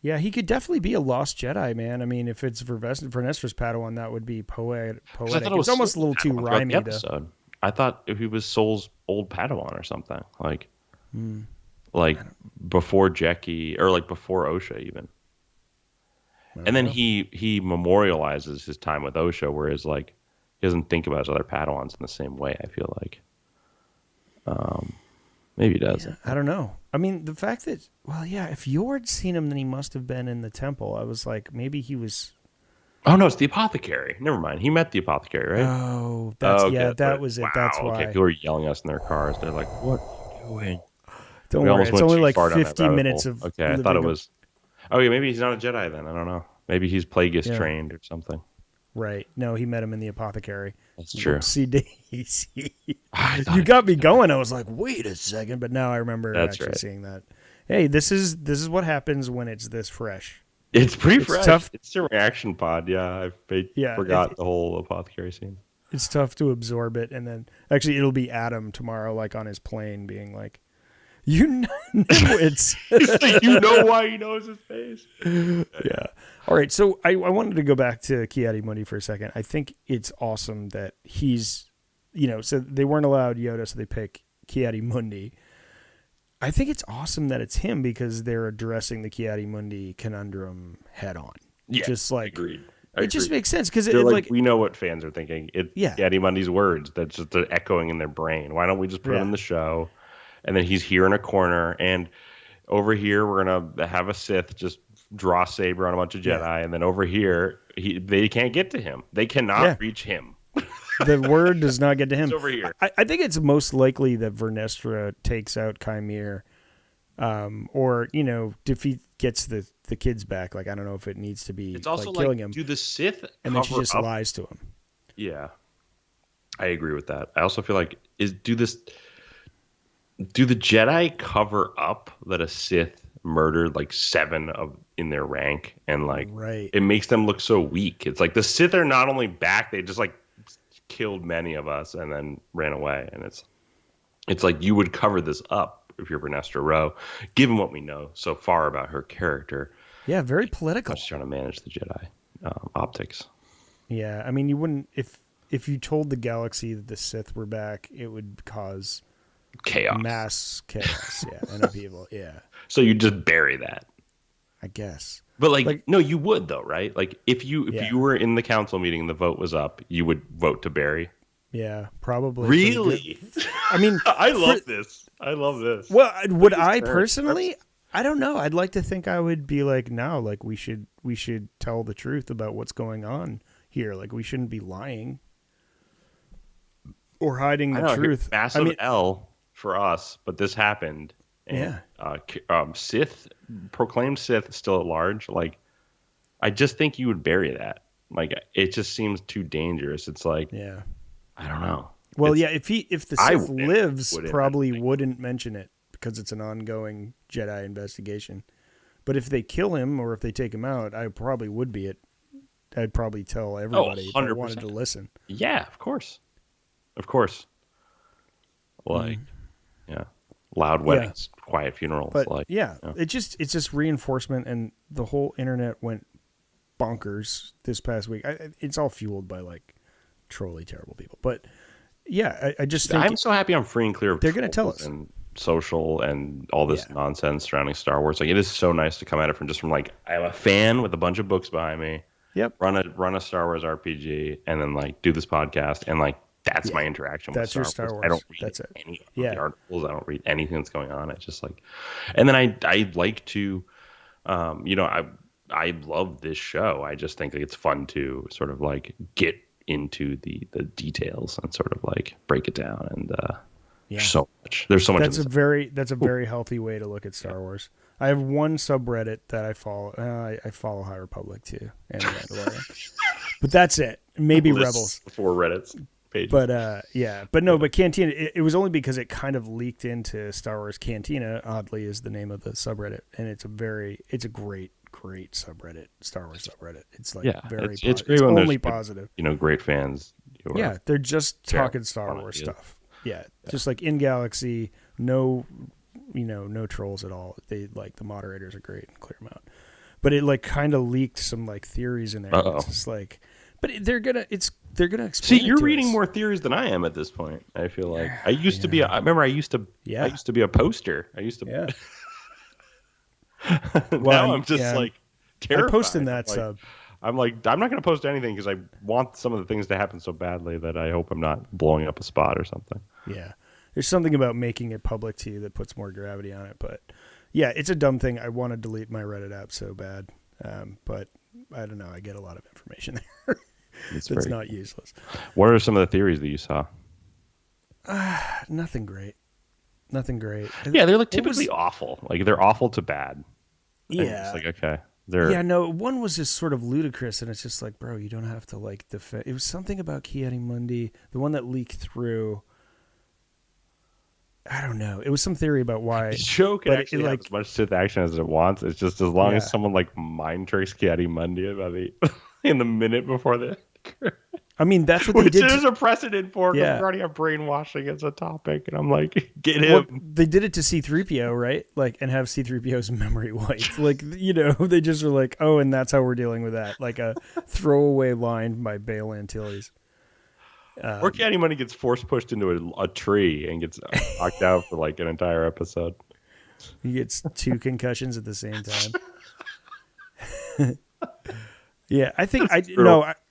yeah, he could definitely be a lost Jedi, man. I mean, if it's Vernestra's Padawan, that would be poetic. It's almost a little too rhymey. I thought if he was Soul's old Padawan or something, like before Jecki or like before Osha even. And then he memorializes his time with Osha, whereas like he doesn't think about his other Padawans in the same way. I feel like, maybe he does. Yeah, I don't know. I mean, the fact that if Yord's seen him, then he must have been in the temple. I was like, maybe he was. Oh no, it's the apothecary. Never mind. He met the apothecary, right? Oh, that was it. Wow, that's why. Okay, people are yelling at us in their cars. They're like, "What are you doing?" Don't worry. It's only like 50 minutes of. Okay, I thought it was. Oh yeah, maybe he's not a Jedi then. I don't know. Maybe he's Plagueis trained or something. Right. No, he met him in the apothecary. That's true. Whoopsie-daisy. You got me going. I was like, wait a second, but now I remember seeing that. Hey, this is what happens when it's this fresh. It's pretty fresh. Tough. It's a reaction pod. Yeah, I forgot the whole apothecary scene. It's tough to absorb it, and then actually it'll be Adam tomorrow, like on his plane, being like, "You know it's." You know why he knows his face. Yeah. All right. So I wanted to go back to Ki-Adi-Mundi for a second. I think it's awesome that he's, so they weren't allowed Yoda, so they pick Ki-Adi-Mundi. I think it's awesome that it's him because they're addressing the Ki-Adi-Mundi conundrum head on. Yeah. Just like, agreed. It just makes sense because we know what fans are thinking. It's Ki-Adi-Mundi's words that's just echoing in their brain. Why don't we just put him in the show? And then he's here in a corner, and over here we're gonna have a Sith just draw saber on a bunch of Jedi, and then over here they can't get to him. They cannot reach him. The word does not get to him. It's over here. I think it's most likely that Vernestra takes out Chimere, or gets the kids back. Like I don't know if it needs to be. It's also killing him. Do the Sith and then she just lies to him. Yeah, I agree with that. I also feel like do the Jedi cover up that a Sith murdered like 7 in their rank, and it makes them look so weak? It's like the Sith are not only back, they just like killed many of us and then ran away, and it's like you would cover this up if you're Vernestra Rowe, given what we know so far about her character. Yeah, very political. She's trying to manage the Jedi optics. Yeah, I mean, you wouldn't if you told the galaxy that the Sith were back, it would cause chaos, mass chaos. And upheaval. Yeah. So you just bury that, I guess. But no, you would though, right? Like if you were in the council meeting and the vote was up, you would vote to bury. Yeah, probably. Really? I mean, I love this. Well, would I personally? I don't know. I'd like to think I would be like, no, like we should tell the truth about what's going on here. Like we shouldn't be lying or hiding the truth. Massive L for us, but this happened. And, Sith, proclaimed Sith still at large. Like, I just think you would bury that. Like, it just seems too dangerous. It's like, I don't know. Well, if the Sith lives, probably wouldn't mention it because it's an ongoing Jedi investigation. But if they kill him or if they take him out, I probably would be it. I'd probably tell everybody that wanted to listen. Yeah, of course. Like, loud weddings, quiet funerals. But it's just reinforcement, and the whole internet went bonkers this past week. It's all fueled by like trolly terrible people. But I just think I'm so happy I'm free and clear of they're going to tell us. And social and all this nonsense surrounding Star Wars. Like, it is so nice to come at it from like, I'm a fan with a bunch of books behind me. Yep. Run a Star Wars RPG and then like do this podcast, and like that's my interaction with Star Wars. I don't read any of the articles. I don't read anything that's going on. It's just like, and then I like to, I love this show. I just think it's fun to sort of like get into the details and sort of like break it down. And there's so much. That's a very healthy way to look at Star Wars. I have one subreddit that I follow. I follow High Republic too, and Mandalorian. But that's it. Maybe Rebels. 4 Reddits pages. But Cantina. It was only because it kind of leaked into Star Wars. Cantina, oddly, is the name of the subreddit, and it's a great subreddit, Star Wars subreddit. It's like it's great when only positive. Great fans. They're just talking Star Wars stuff. Yeah, just like in Galaxy, no trolls at all. They like the moderators are great and clear them out. But it like kind of leaked some like theories in there. It's just like, but they're gonna explain. See, you're reading more theories than I am at this point. I feel like I used to be. I used to be a poster. I used to. Yeah. Now I'm just like terrified. I posted that sub. I'm like, I'm not going to post anything because I want some of the things to happen so badly that I hope I'm not blowing up a spot or something. Yeah. There's something about making it public to you that puts more gravity on it. But yeah, it's a dumb thing. I want to delete my Reddit app so bad. But I don't know. I get a lot of information there. It's not useless. What are some of the theories that you saw? Nothing great. Yeah, they're like typically awful. Like they're awful to bad. Yeah. It's like, okay. One was just sort of ludicrous, and it's just like, bro, you don't have to like defend. It was something about Ki-Adi-Mundi, the one that leaked through. I don't know. It was some theory about why. The show can actually have as much Sith action as it wants. It's just as long as someone like mind tricks Ki-Adi-Mundi about in the minute before the. I mean, that's what they did. There's a precedent for because we already have brainwashing as a topic, and I'm like, get him. Well, they did it to C-3PO, right? Like, and have C-3PO's memory wiped. Like, they just were like, oh, and that's how we're dealing with that. Like a throwaway line by Bail Antilles. Or Ki-Adi-Mundi gets force pushed into a tree and gets knocked out for like an entire episode. He gets 2 concussions at the same time. Yeah, I think I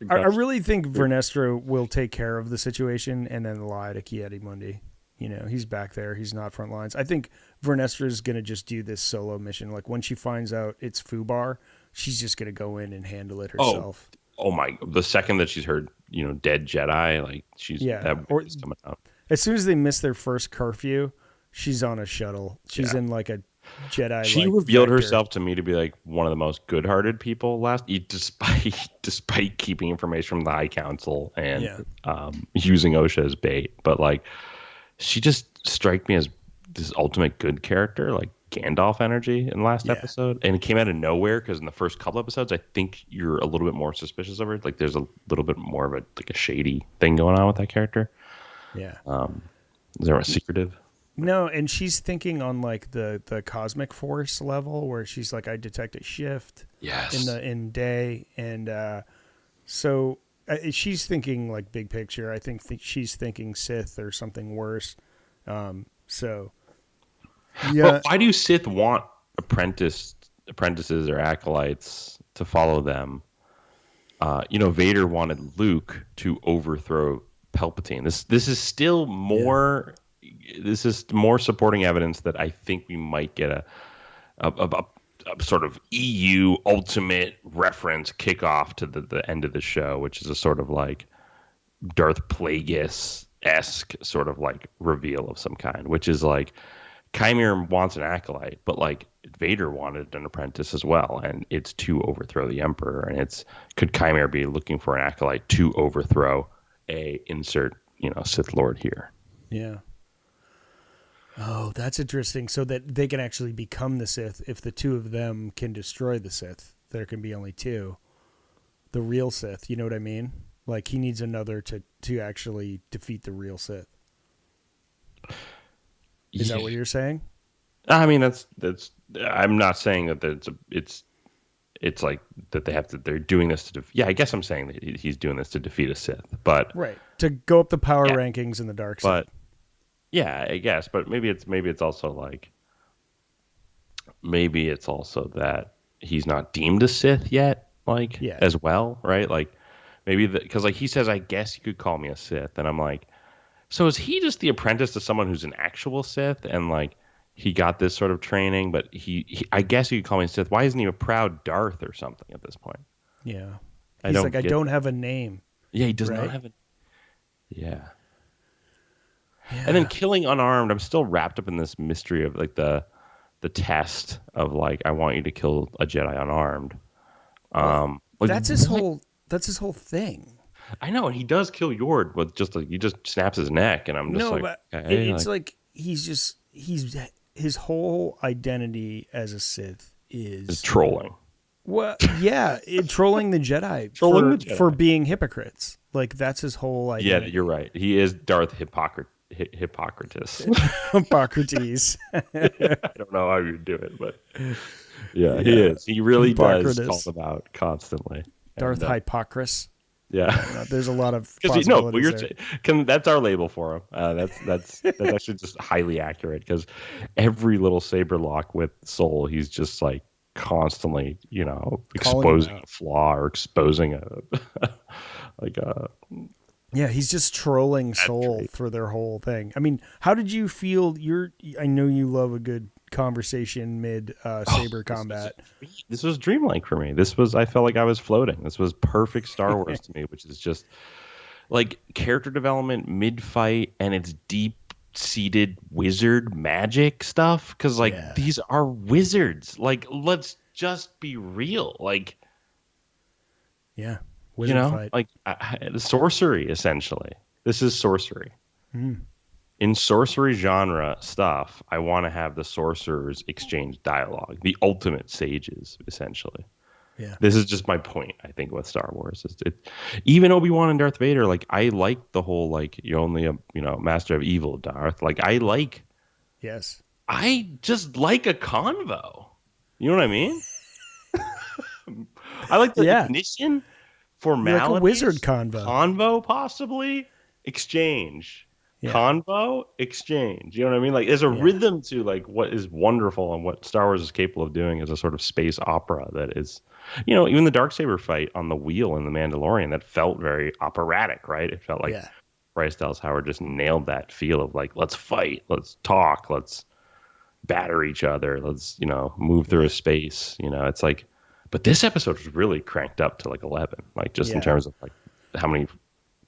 really think Vernestra will take care of the situation and then lie to Ki-Adi-Mundi. He's back there. He's not front lines. I think Vernestra is going to just do this solo mission. Like when she finds out it's Fubar, she's just going to go in and handle it herself. Oh my! The second that she's heard, dead Jedi, like she's is coming out. As soon as they miss their first curfew, she's on a shuttle. She's in like a Jedi. She revealed herself to me to be like one of the most good-hearted people despite keeping information from the High Council and using OSHA as bait. But like, she just struck me as this ultimate good character, like Gandalf energy in the last episode, and it came out of nowhere because in the first couple episodes, I think you're a little bit more suspicious of her. Like, there's a little bit more of a shady thing going on with that character. Yeah. Is there a secretive? No, and she's thinking on like the cosmic force level where she's like, I detect a shift in day, and so she's thinking like big picture. I think she's thinking Sith or something worse. So well, why do Sith want apprentices or acolytes to follow them? Vader wanted Luke to overthrow Palpatine. This is still more. This is more supporting evidence that I think we might get a sort of EU ultimate reference kickoff to the end of the show, which is a sort of like Darth Plagueis-esque sort of like reveal of some kind, which is like Chimera wants an acolyte, but like Vader wanted an apprentice as well, and it's to overthrow the Emperor. And it's, could Chimera be looking for an acolyte to overthrow a insert, Sith Lord here? Yeah. Oh, that's interesting. So that they can actually become the Sith if the two of them can destroy the Sith. There can be only two. The real Sith, you know what I mean? Like he needs another to actually defeat the real Sith. Is that what you're saying? I mean, that's. I'm not saying that it's like that they're doing this to. I guess I'm saying that he's doing this to defeat a Sith, but right, to go up the power rankings in the dark side. But yeah, I guess, but maybe it's also like, maybe it's also that he's not deemed a Sith yet, like as well, right? Like maybe because like he says, I guess you could call me a Sith, and I'm like, so is he just the apprentice to someone who's an actual Sith, and like he got this sort of training, but he I guess you could call me a Sith. Why isn't he a proud Darth or something at this point? Yeah, he's like, I don't have a name. Yeah, he does not have a. Yeah. And then killing unarmed, I'm still wrapped up in this mystery of like the test of like, I want you to kill a Jedi unarmed. Like, that's his whole thing. I know, and he does kill Yord with just like, he just snaps his neck, and I'm just but it's like he's his whole identity as a Sith is trolling. Well, yeah, trolling the Jedi for being hypocrites. Like that's his whole identity. Yeah, you're right. He is Darth Hippocrates. Hippocrates. I don't know how you do it, but yeah, he is. He really does call them out constantly. Darth Hippocrates. Yeah, there's a lot of possibilities there. That's our label for him. That's actually just highly accurate, because every little saber lock with Soul, he's just like constantly, exposing a flaw or exposing a yeah, he's just trolling Soul for their whole thing. I mean, how did you feel? I know you love a good conversation mid saber combat. This was dreamlike for me. I felt like I was floating. This was perfect Star Wars to me, which is just like character development mid fight, and it's deep seated wizard magic stuff. Because these are wizards. Like, let's just be real. Like, yeah. Fight. Like sorcery, essentially. This is sorcery. In sorcery genre stuff, I want to have the sorcerers exchange dialogue, the ultimate sages, essentially. Yeah. This is just my point, I think, with Star Wars. Even Obi-Wan and Darth Vader, like, I like the whole, like, you're only a, master of evil, Darth. Like, Yes. I just like a convo. You know what I mean? I like the ignition. Formality, like a wizard convo, possibly exchange, convo, exchange. You know what I mean? Like, there's a rhythm to like what is wonderful and what Star Wars is capable of doing as a sort of space opera. That is, even the Darksaber fight on the wheel in The Mandalorian, that felt very operatic, right? It felt like Bryce Dallas Howard just nailed that feel of like, let's fight, let's talk, let's batter each other, let's move through a space. It's like. But this episode was really cranked up to like 11, like just in terms of like how many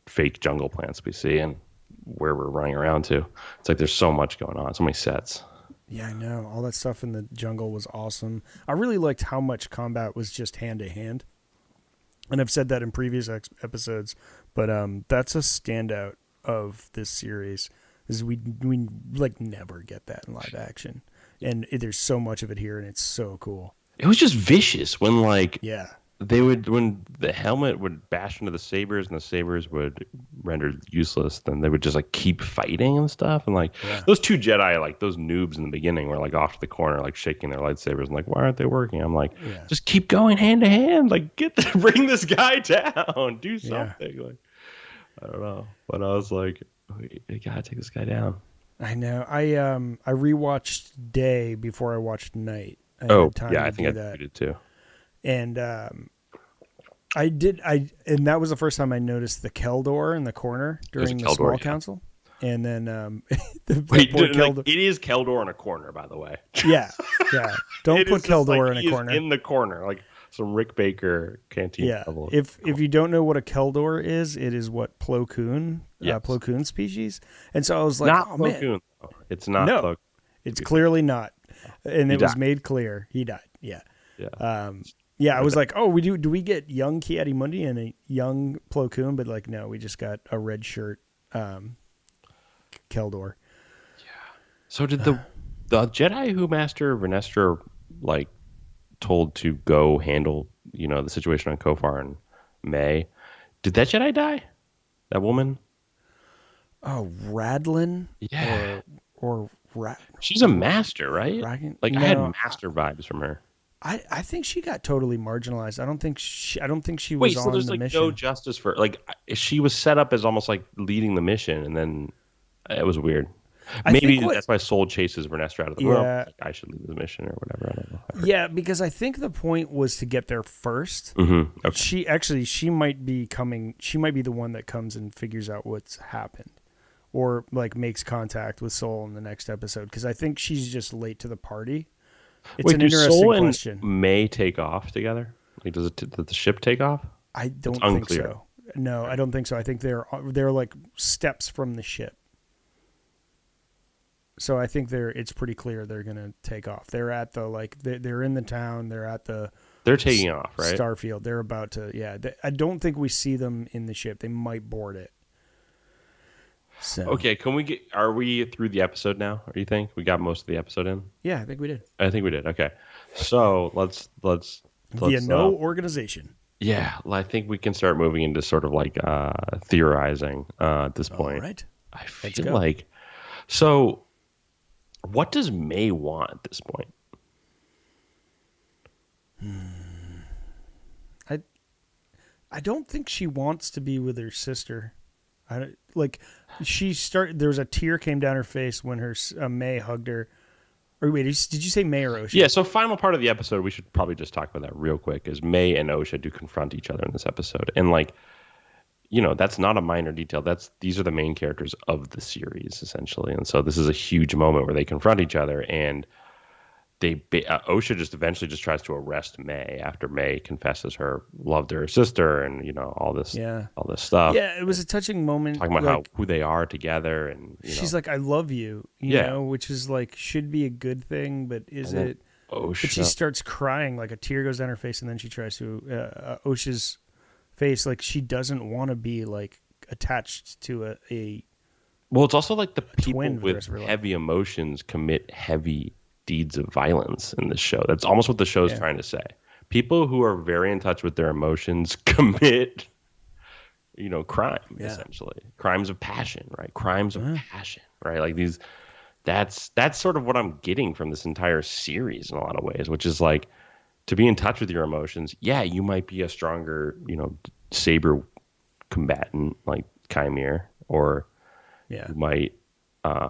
fake jungle plants we see and where we're running around to. It's like there's so much going on, so many sets. Yeah, I know. All that stuff in the jungle was awesome. I really liked how much combat was just hand to hand. And I've said that in previous episodes, but that's a standout of this series. Is we like never get that in live action, and there's so much of it here, and it's so cool. It was just vicious when when the helmet would bash into the sabers and the sabers would render useless, then they would just like keep fighting and stuff. And like those two Jedi, like those noobs in the beginning, were like off to the corner, like shaking their lightsabers and like, why aren't they working? I'm like, just keep going hand to hand, like bring this guy down, do something. Like, I don't know, but I was like, you gotta take this guy down. I know. I rewatched Day before I watched Night. I think I did too. And and that was the first time I noticed the Keldor in the corner during the small council. and then Wait, it is Keldor in a corner, by the way. Yeah. Don't put Keldor in a corner. In the corner, like some Rick Baker canteen. Yeah. If you don't know what a Keldor is, it is what Plo Koon, Plo Koon species. And so I was like, not Plo Koon. It's not. No, Plo Koon. It's clearly not. And it was made clear he died. Yeah. Yeah. I was like, oh, do we get young Ki-Adi-Mundi and a young Plo Koon? But like, no, we just got a red shirt Keldor. Yeah. So did the Jedi who Master Vernestra like told to go handle, the situation on Kofar and May, did that Jedi die? That woman? Oh, Radlin? Yeah. She's a master, right? I had master vibes from her. I think she got totally marginalized. I don't think she was Wait, on so there's the like mission. no justice for she was set up as almost like leading the mission, and then it was weird. Maybe that's why Soul chases Vernestra out of the world. Like, I should lead the mission or whatever. I don't know. Yeah, because I think the point was to get there first. Mm-hmm. Okay. She might be coming. She might be the one that comes and figures out what's happened, or like makes contact with Soul in the next episode. Because I think she's just late to the party. It's an interesting Soul question. And May take off together? Like, does the ship take off? I don't think so. No, I don't think so. I think they're like steps from the ship. So I think it's pretty clear they're going to take off. They're at they're in the town. They're taking off, right? Starfield. They're about to, I don't think we see them in the ship. They might board it. So. Okay, are we through the episode now? Or you think we got most of the episode in? Yeah, I think we did. Okay. So let's via no organization. Yeah, I think we can start moving into sort of like theorizing at this point. All right. I feel like so. What does May want at this point? I don't think she wants to be with her sister. There was a tear came down her face when her May hugged her. Or wait, did you say May or Osha? Yeah, so final part of the episode, we should probably just talk about that real quick, is May and Osha do confront each other in this episode. And that's not a minor detail. These are the main characters of the series, essentially. And so this is a huge moment where they confront each other, and Osha just eventually just tries to arrest May after May confesses her love to her sister and, all this stuff. Yeah, it was a touching moment. Talking about who they are together. And she's like, I love you, you know, which is like, should be a good thing, but is it? Osha. But she starts crying, like a tear goes down her face, and then she tries to, Osha's face, like she doesn't want to be like attached to a well, it's also like the people with heavy emotions commit heavy deeds of violence in this show. That's almost what the show's trying to say. People who are very in touch with their emotions commit crime, essentially. Crimes of passion, right? Crimes of passion, right? Like that's sort of what I'm getting from this entire series in a lot of ways, which is like, to be in touch with your emotions, you might be a stronger, saber combatant like Chimere, or you might,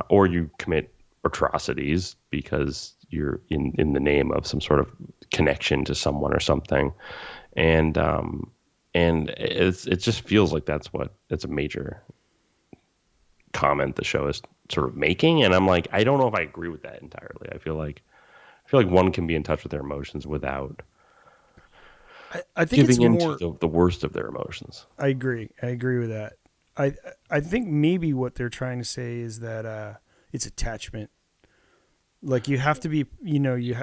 or you commit atrocities because you're in the name of some sort of connection to someone or something, and it just feels like it's a major comment the show is sort of making, and I'm like, I don't know if I agree with that entirely. I feel like one can be in touch with their emotions without I think giving it's into the worst of their emotions. I agree with that. I think maybe what they're trying to say is that it's attachment. Like you have to be,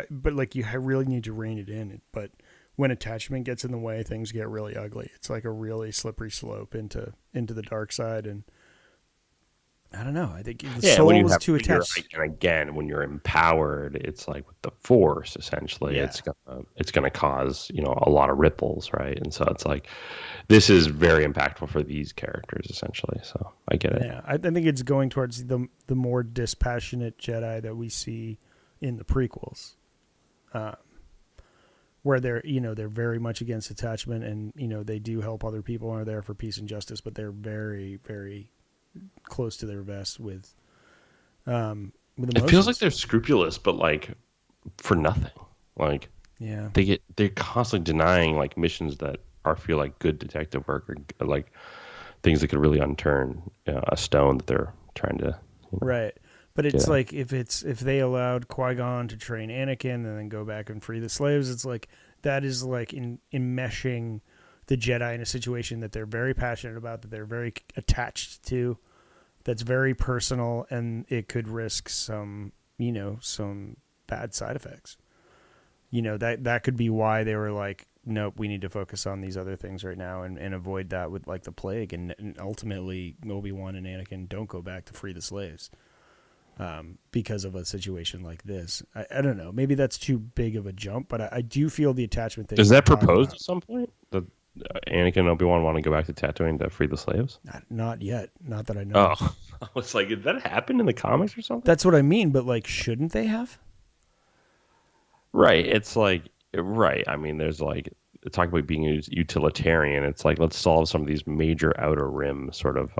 but like you really need to rein it in. But when attachment gets in the way, things get really ugly. It's like a really slippery slope into the dark side, and I don't know. I think the soul is too attached. And again, when you're empowered, it's like with the Force. Essentially, it's gonna cause a lot of ripples, right? And so it's like this is very impactful for these characters, essentially. So I get it. Yeah, I think it's going towards the more dispassionate Jedi that we see in the prequels, where they're very much against attachment, and they do help other people and are there for peace and justice, but they're very, very close to their vest with emotions. It feels like they're scrupulous, but like for nothing. Like they're constantly denying like missions that feel like good detective work, or like things that could really unturn a stone that they're trying to right. But it's like if they allowed Qui-Gon to train Anakin and then go back and free the slaves, it's like that is like enmeshing the Jedi in a situation that they're very passionate about, that they're very attached to, that's very personal, and it could risk some bad side effects. That could be why they were like, nope, we need to focus on these other things right now and avoid that with like the plague, and ultimately Obi-Wan and Anakin don't go back to free the slaves. Because of a situation like this. I don't know. Maybe that's too big of a jump, but I do feel the attachment thing. Is that proposed at some point? That Anakin and Obi-Wan want to go back to Tatooine to free the slaves? Not yet. Not that I know. Oh, I was like, did that happen in the comics or something? That's what I mean, but like, shouldn't they have? Right. It's like, right. I mean, there's like, talk about being utilitarian. It's like, let's solve some of these major outer rim sort of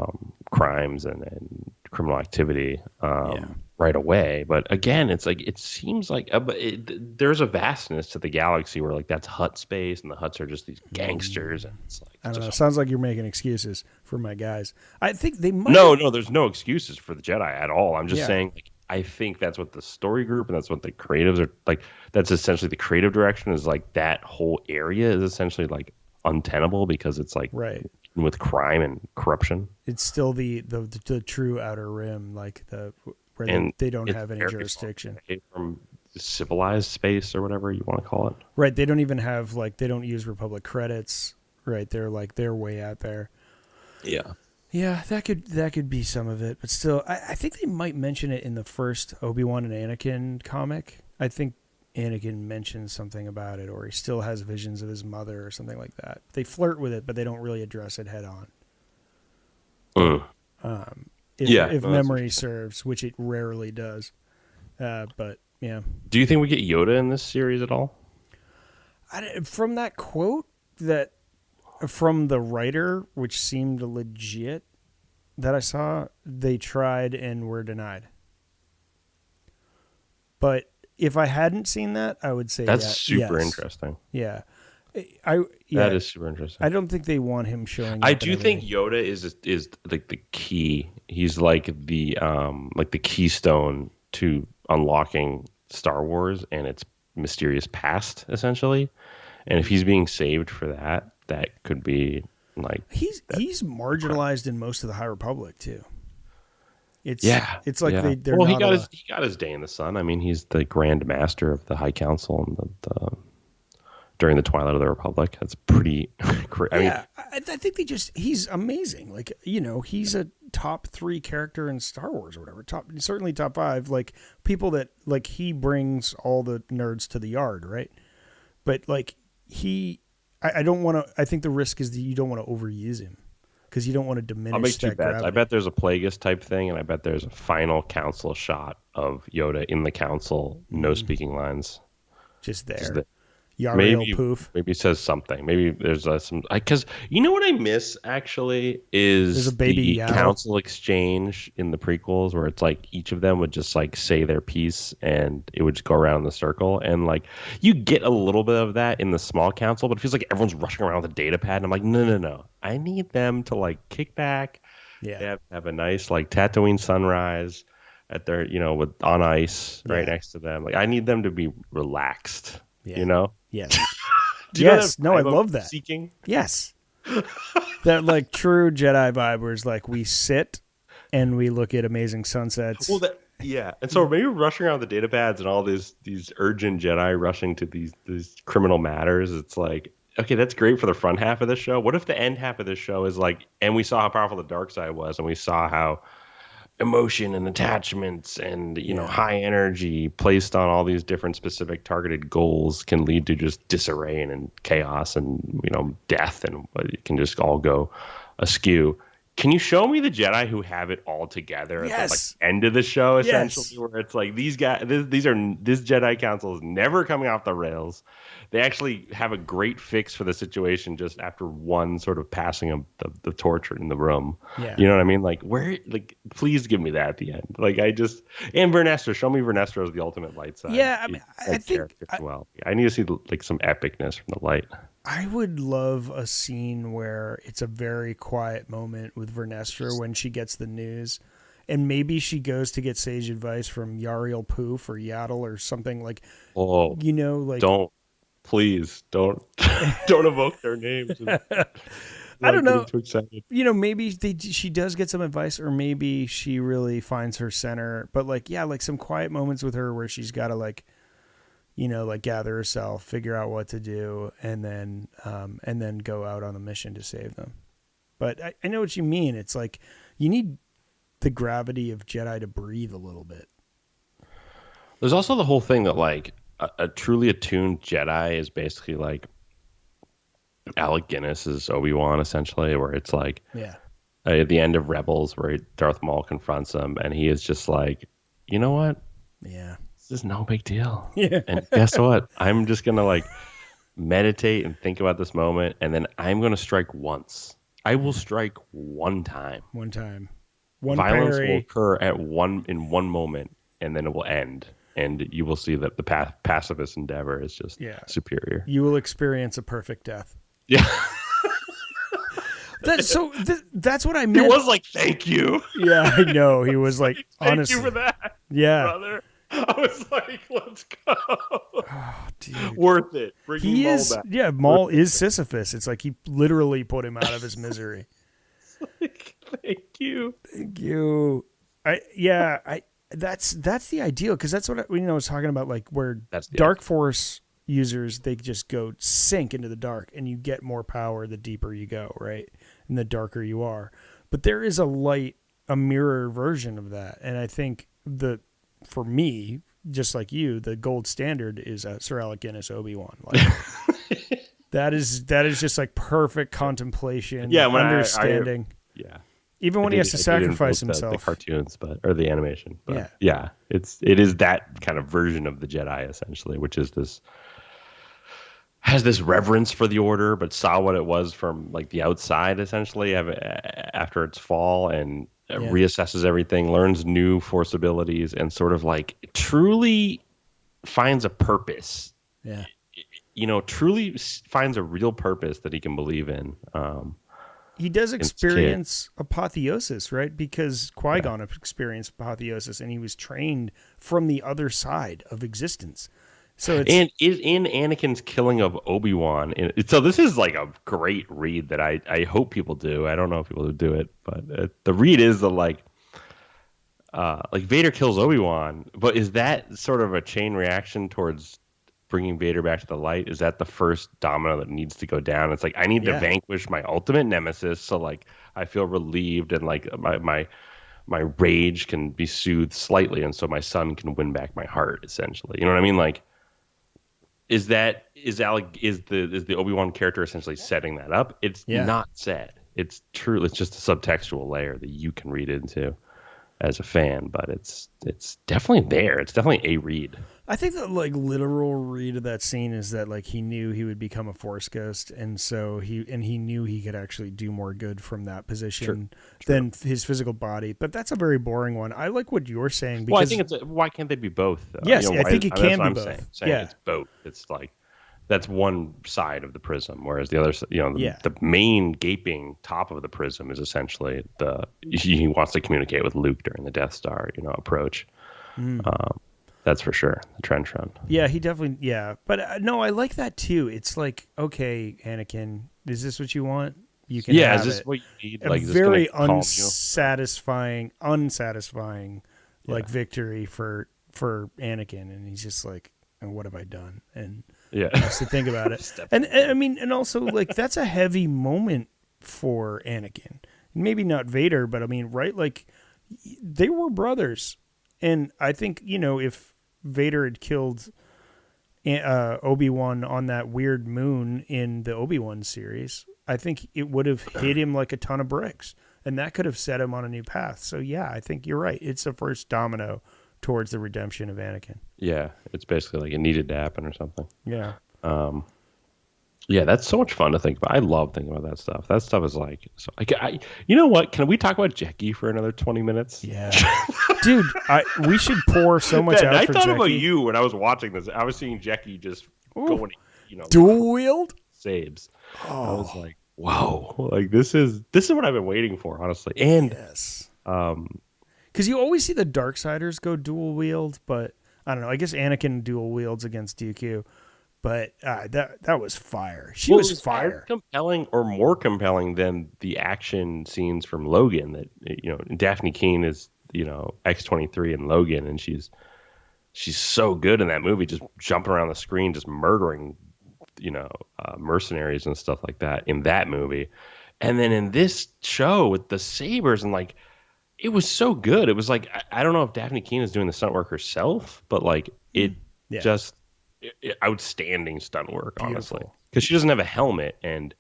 crimes and criminal activity right away. But again, it's like, it seems like there's a vastness to the galaxy where like that's Hutt space and the Hutts are just these gangsters. And it's like, I don't know. It sounds like you're making excuses for my guys. I think they might. No, there's no excuses for the Jedi at all. I'm just saying, like, I think that's what the story group and that's what the creatives are like. That's essentially the creative direction is like that whole area is essentially like untenable because it's like with crime and corruption. It's still the true outer rim, like where they don't have any jurisdiction from civilized space or whatever you want to call it. Right. They don't even have they don't use Republic credits. Right. They're way out there. Yeah. Yeah, that could be some of it, but still, I think they might mention it in the first Obi-Wan and Anakin comic. I think Anakin mentions something about it, or he still has visions of his mother or something like that. They flirt with it, but they don't really address it head on. If memory serves, which it rarely does. But yeah. Do you think we get Yoda in this series at all? From that quote from the writer, which seemed legit, that I saw, they tried and were denied. But if I hadn't seen that, I would say that's super interesting. Yeah. That is super interesting. I don't think they want him showing up. I do think Yoda is like the key. He's like the keystone to unlocking Star Wars and its mysterious past, essentially. And if he's being saved for that could be like he's marginalized in most of the High Republic too. It's like they're he got his day in the sun. I mean, he's the Grand Master of the High Council and during the Twilight of the Republic. That's pretty great. I think he's amazing. Like, he's a top 3 character in Star Wars or whatever. Certainly top 5. Like, people that like he brings all the nerds to the yard, right? But like I don't want to. I think the risk is that you don't want to overuse him because you don't want to diminish. I'll make 2 bets. Gravity. I bet there's a Plagueis type thing, and I bet there's a final council shot of Yoda in the council, no speaking lines, just there. Maybe poof. Maybe it says something. Maybe there's some because you know what I miss actually is there's a baby council exchange in the prequels where it's like each of them would just like say their piece and it would just go around in the circle and like you get a little bit of that in the small council, but it feels like everyone's rushing around with a data pad and I'm like no, I need them to like kick back, have a nice like Tatooine sunrise at their with on ice right next to them. Like I need them to be relaxed. Yes. Yes. No, I love that. Seeking. Yes. That like true Jedi vibe where it's like we sit and we look at amazing sunsets. Well, and so maybe rushing around the data pads and all these urgent Jedi rushing to these criminal matters. It's like, okay, that's great for the front half of the show. What if the end half of the show is like, and we saw how powerful the dark side was, and we saw how emotion and attachments and high energy placed on all these different specific targeted goals can lead to just disarray and chaos and death, and it can just all go askew. Can you show me the Jedi who have it all together at the end of the show, essentially, where it's like these guys, this Jedi Council is never coming off the rails. They actually have a great fix for the situation just after one sort of passing of the torch in the room. Yeah. You know what I mean? Like please give me that at the end. Like and Vernestra, show me Vernestra as the ultimate light side. Yeah, I mean, I think I need to see like some epicness from the light. I would love a scene where it's a very quiet moment with Vernestra when she gets the news and maybe she goes to get sage advice from Yariel Poof or Yaddle or something like, Oh, like please don't don't evoke their names. I don't know. Getting too excited. Maybe she does get some advice, or maybe she really finds her center. But like some quiet moments with her where she's got to like gather herself, figure out what to do, and then go out on a mission to save them. But I know what you mean. It's like you need the gravity of Jedi to breathe a little bit. There's also the whole thing that like a truly attuned Jedi is basically like Alec Guinness is Obi-Wan essentially, where it's like at the end of Rebels where Darth Maul confronts him and he is just like, you know what? Yeah. This is no big deal. Yeah. And guess what? I'm just going to like meditate and think about this moment, and then I'm going to strike once. I will strike one time. One time. Violence will occur in one moment, and then it will end. And you will see that the pacifist endeavor is just superior. You will experience a perfect death. Yeah. That's what I meant. He was like, thank you. Yeah, I know. He was like, thank you for that. Yeah. Brother. I was like, let's go. Oh, dude. Worth it. Bringing Maul back. Yeah, Maul is Sisyphus. It's like he literally put him out of his misery. Like, thank you. Thank you. That's the ideal, because that's what I was talking about, like where Dark Force users, they just go sink into the dark, and you get more power the deeper you go, right? And the darker you are. But there is a mirror version of that, and I think for me, just like you, the gold standard is Sir Alec Guinness Obi-Wan. Like that is just like perfect contemplation, understanding. Even when he has to sacrifice himself. The cartoons, or the animation. But yeah, it is that kind of version of the Jedi essentially, which is has this reverence for the Order, but saw what it was from like the outside essentially after its fall, and reassesses everything, learns new Force abilities, and sort of like truly finds a purpose. Yeah. Truly finds a real purpose that he can believe in. He does experience apotheosis, right? Because Qui-Gon experienced apotheosis, and he was trained from the other side of existence. So and in Anakin's killing of Obi-Wan. So this is like a great read that I hope people do. I don't know if people do it, but the read is like Vader kills Obi-Wan, but is that sort of a chain reaction towards bringing Vader back to the light? Is that the first domino that needs to go down? It's like, I need to vanquish my ultimate nemesis, so like I feel relieved, and like my rage can be soothed slightly, and so my son can win back my heart, essentially. You know what I mean? Like, is the Obi-Wan character essentially setting that up? It's not said. It's true. It's just a subtextual layer that you can read into as a fan, but it's definitely there. It's definitely a read. I think the like literal read of that scene is that like he knew he would become a Force ghost, and so he knew he could actually do more good from that position than his physical body. But that's a very boring one. I like what you're saying. Because, well, I think why can't they be both? Though? Yes, I think it can be both. Saying it's both. It's like that's one side of the prism, whereas the other, the main gaping top of the prism is essentially he wants to communicate with Luke during the Death Star, approach. That's for sure. The trench run. Yeah, he definitely. Yeah, but no, I like that too. It's like, okay, Anakin, is this what you want? You can. Yeah, have is this it. what you need? A like, very unsatisfying, like victory for Anakin, and he's just like, and what have I done? And has to think about it. And I mean, and also like that's a heavy moment for Anakin. Maybe not Vader, but I mean, right? Like they were brothers. And I think, if Vader had killed Obi-Wan on that weird moon in the Obi-Wan series, I think it would have hit him like a ton of bricks. And that could have set him on a new path. So, yeah, I think you're right. It's the first domino towards the redemption of Anakin. Yeah, it's basically like it needed to happen or something. Yeah. Yeah, that's so much fun to think about. I love thinking about that stuff. That stuff is like, you know what? Can we talk about Jackie for another 20 minutes? Yeah. Dude, we should pour so much out for Jackie. I thought about you when I was watching this. I was seeing Jackie just going, dual wield saves. Oh. I was like, whoa, like this is what I've been waiting for, honestly. And yes. because you always see the Darksiders go dual wield, but I don't know. I guess Anakin dual wields against Dooku, but that was fire. She was fire. As compelling or more compelling than the action scenes from Logan. That Daphne Keane is X-23 in Logan, and she's so good in that movie, just jumping around the screen, just murdering mercenaries and stuff like that in that movie. And then in this show with the sabers, and like, it was so good. It was like, I don't know if Daphne Keane is doing the stunt work herself, but like outstanding stunt work, honestly, because she doesn't have a helmet. And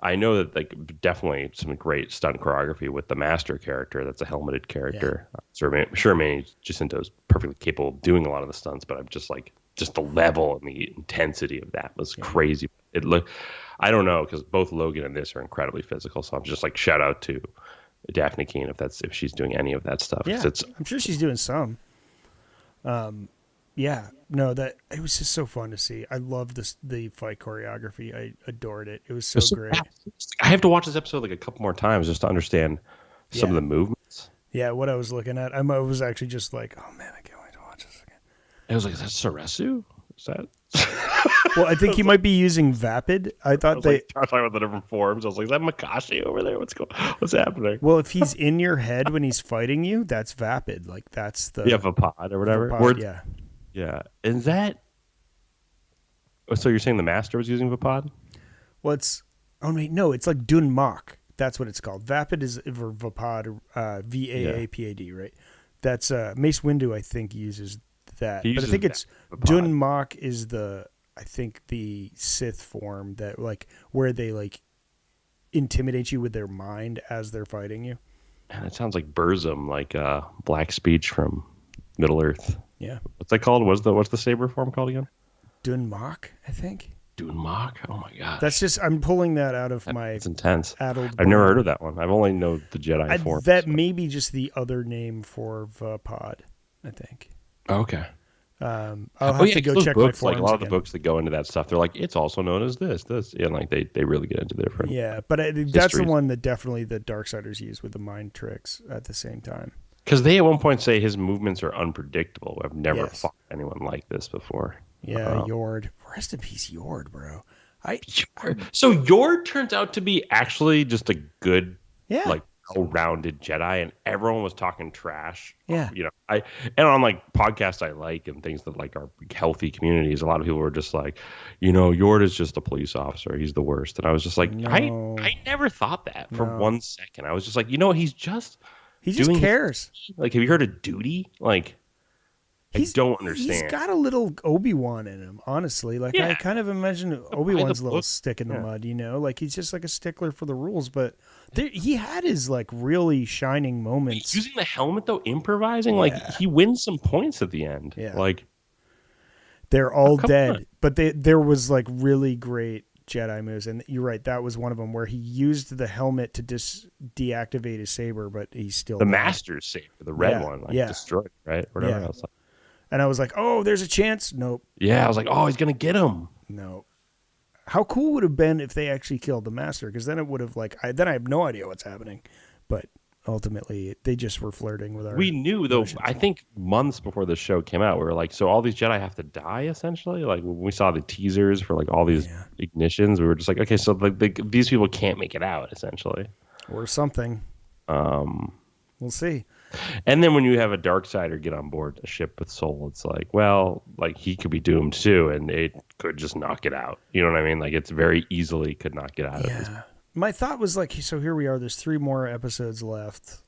I know that like definitely some great stunt choreography with the master character. That's a helmeted character. Yeah. Sure, Manny Jacinto is perfectly capable of doing a lot of the stunts, but I'm just like, the level and the intensity of that was crazy. It looked, I don't know, because both Logan and this are incredibly physical. So I'm just like, shout out to Daphne Keane if she's doing any of that stuff. Yeah, I'm sure she's doing some. Yeah, no, that it was just so fun to see. I loved the fight choreography. I adored it. It was so great. I have to watch this episode like a couple more times just to understand some of the movements. Yeah, what I was looking at, I was actually just like, oh man, I can't wait to watch this again. I was like, is that Saresu? Is that? Well, I think he might be using Vapid. I thought I was talking about the different forms. I was like, is that Makashi over there? What's happening? Well, if he's in your head when he's fighting you, that's Vapid. Like that's the Vapad or whatever. Vapad, yeah. Is that? So you're saying the master was using Vapad? Well, it's it's like Dun Mok. That's what it's called. Vapid is for Vapad, Vaapad, right? That's Mace Windu, I think, uses that. But I think it's Dun Mok is the Sith form that like where they like intimidate you with their mind as they're fighting you. And it sounds like Burzum, like Black Speech from Middle Earth. Yeah. What's that called? What's the saber form called again? Dun Mok, I think. Dun Mok? Oh my gosh. That's just, I'm pulling that out of my... It's intense. I've never heard of that one. I've only know the Jedi form. That may be just the other name for Vapad, I think. Okay. I'll have to go check books, my like a lot again. of the books that go into that stuff, they're like, it's also known as this, and like they really get into the different. Yeah, but that's the one that definitely the Darksiders use with the mind tricks at the same time. Because they at one point say his movements are unpredictable. I've never fought anyone like this before. Yeah, Yord. Rest in peace, Yord, bro. So Yord turns out to be actually just a good, like, well-rounded Jedi, and everyone was talking trash. Yeah, and on like podcasts I like and things that like are healthy communities, a lot of people were just like, Yord is just a police officer. He's the worst. And I was just like, no. I never thought that for 1 second. I was just like, he just cares. Like, have you heard of duty? Like, I don't understand. He's got a little Obi-Wan in him, honestly. Like, I kind of imagine Obi-Wan's a little stick in the mud, Like, he's just like a stickler for the rules. But he had his, like, really shining moments. Using the helmet, though, improvising, like, he wins some points at the end. Yeah. Like, they're all dead. But there was, like, really great Jedi moves. And you're right, that was one of them where he used the helmet to deactivate his saber, but he's still the Master's saber, the red one, like, destroyed, right? Whatever else. And I was like, oh, there's a chance. Nope. Yeah, I was like, oh, he's going to get him. No. How cool would it have been if they actually killed the Master? Because then it would have, like, then I have no idea what's happening. But ultimately, they just were flirting with our... We knew, though, I think months before the show came out, we were like, so all these Jedi have to die, essentially? Like, when we saw the teasers for, like, all these ignitions, we were just like, okay, so these people can't make it out, essentially. Or something. We'll see. And then when you have a Darksider get on board a ship with Soul, it's like, well, like he could be doomed too, and it could just knock it out. You know what I mean? Like it's very easily could knock it out. Yeah. My thought was like, so here we are. There's 3 more episodes left.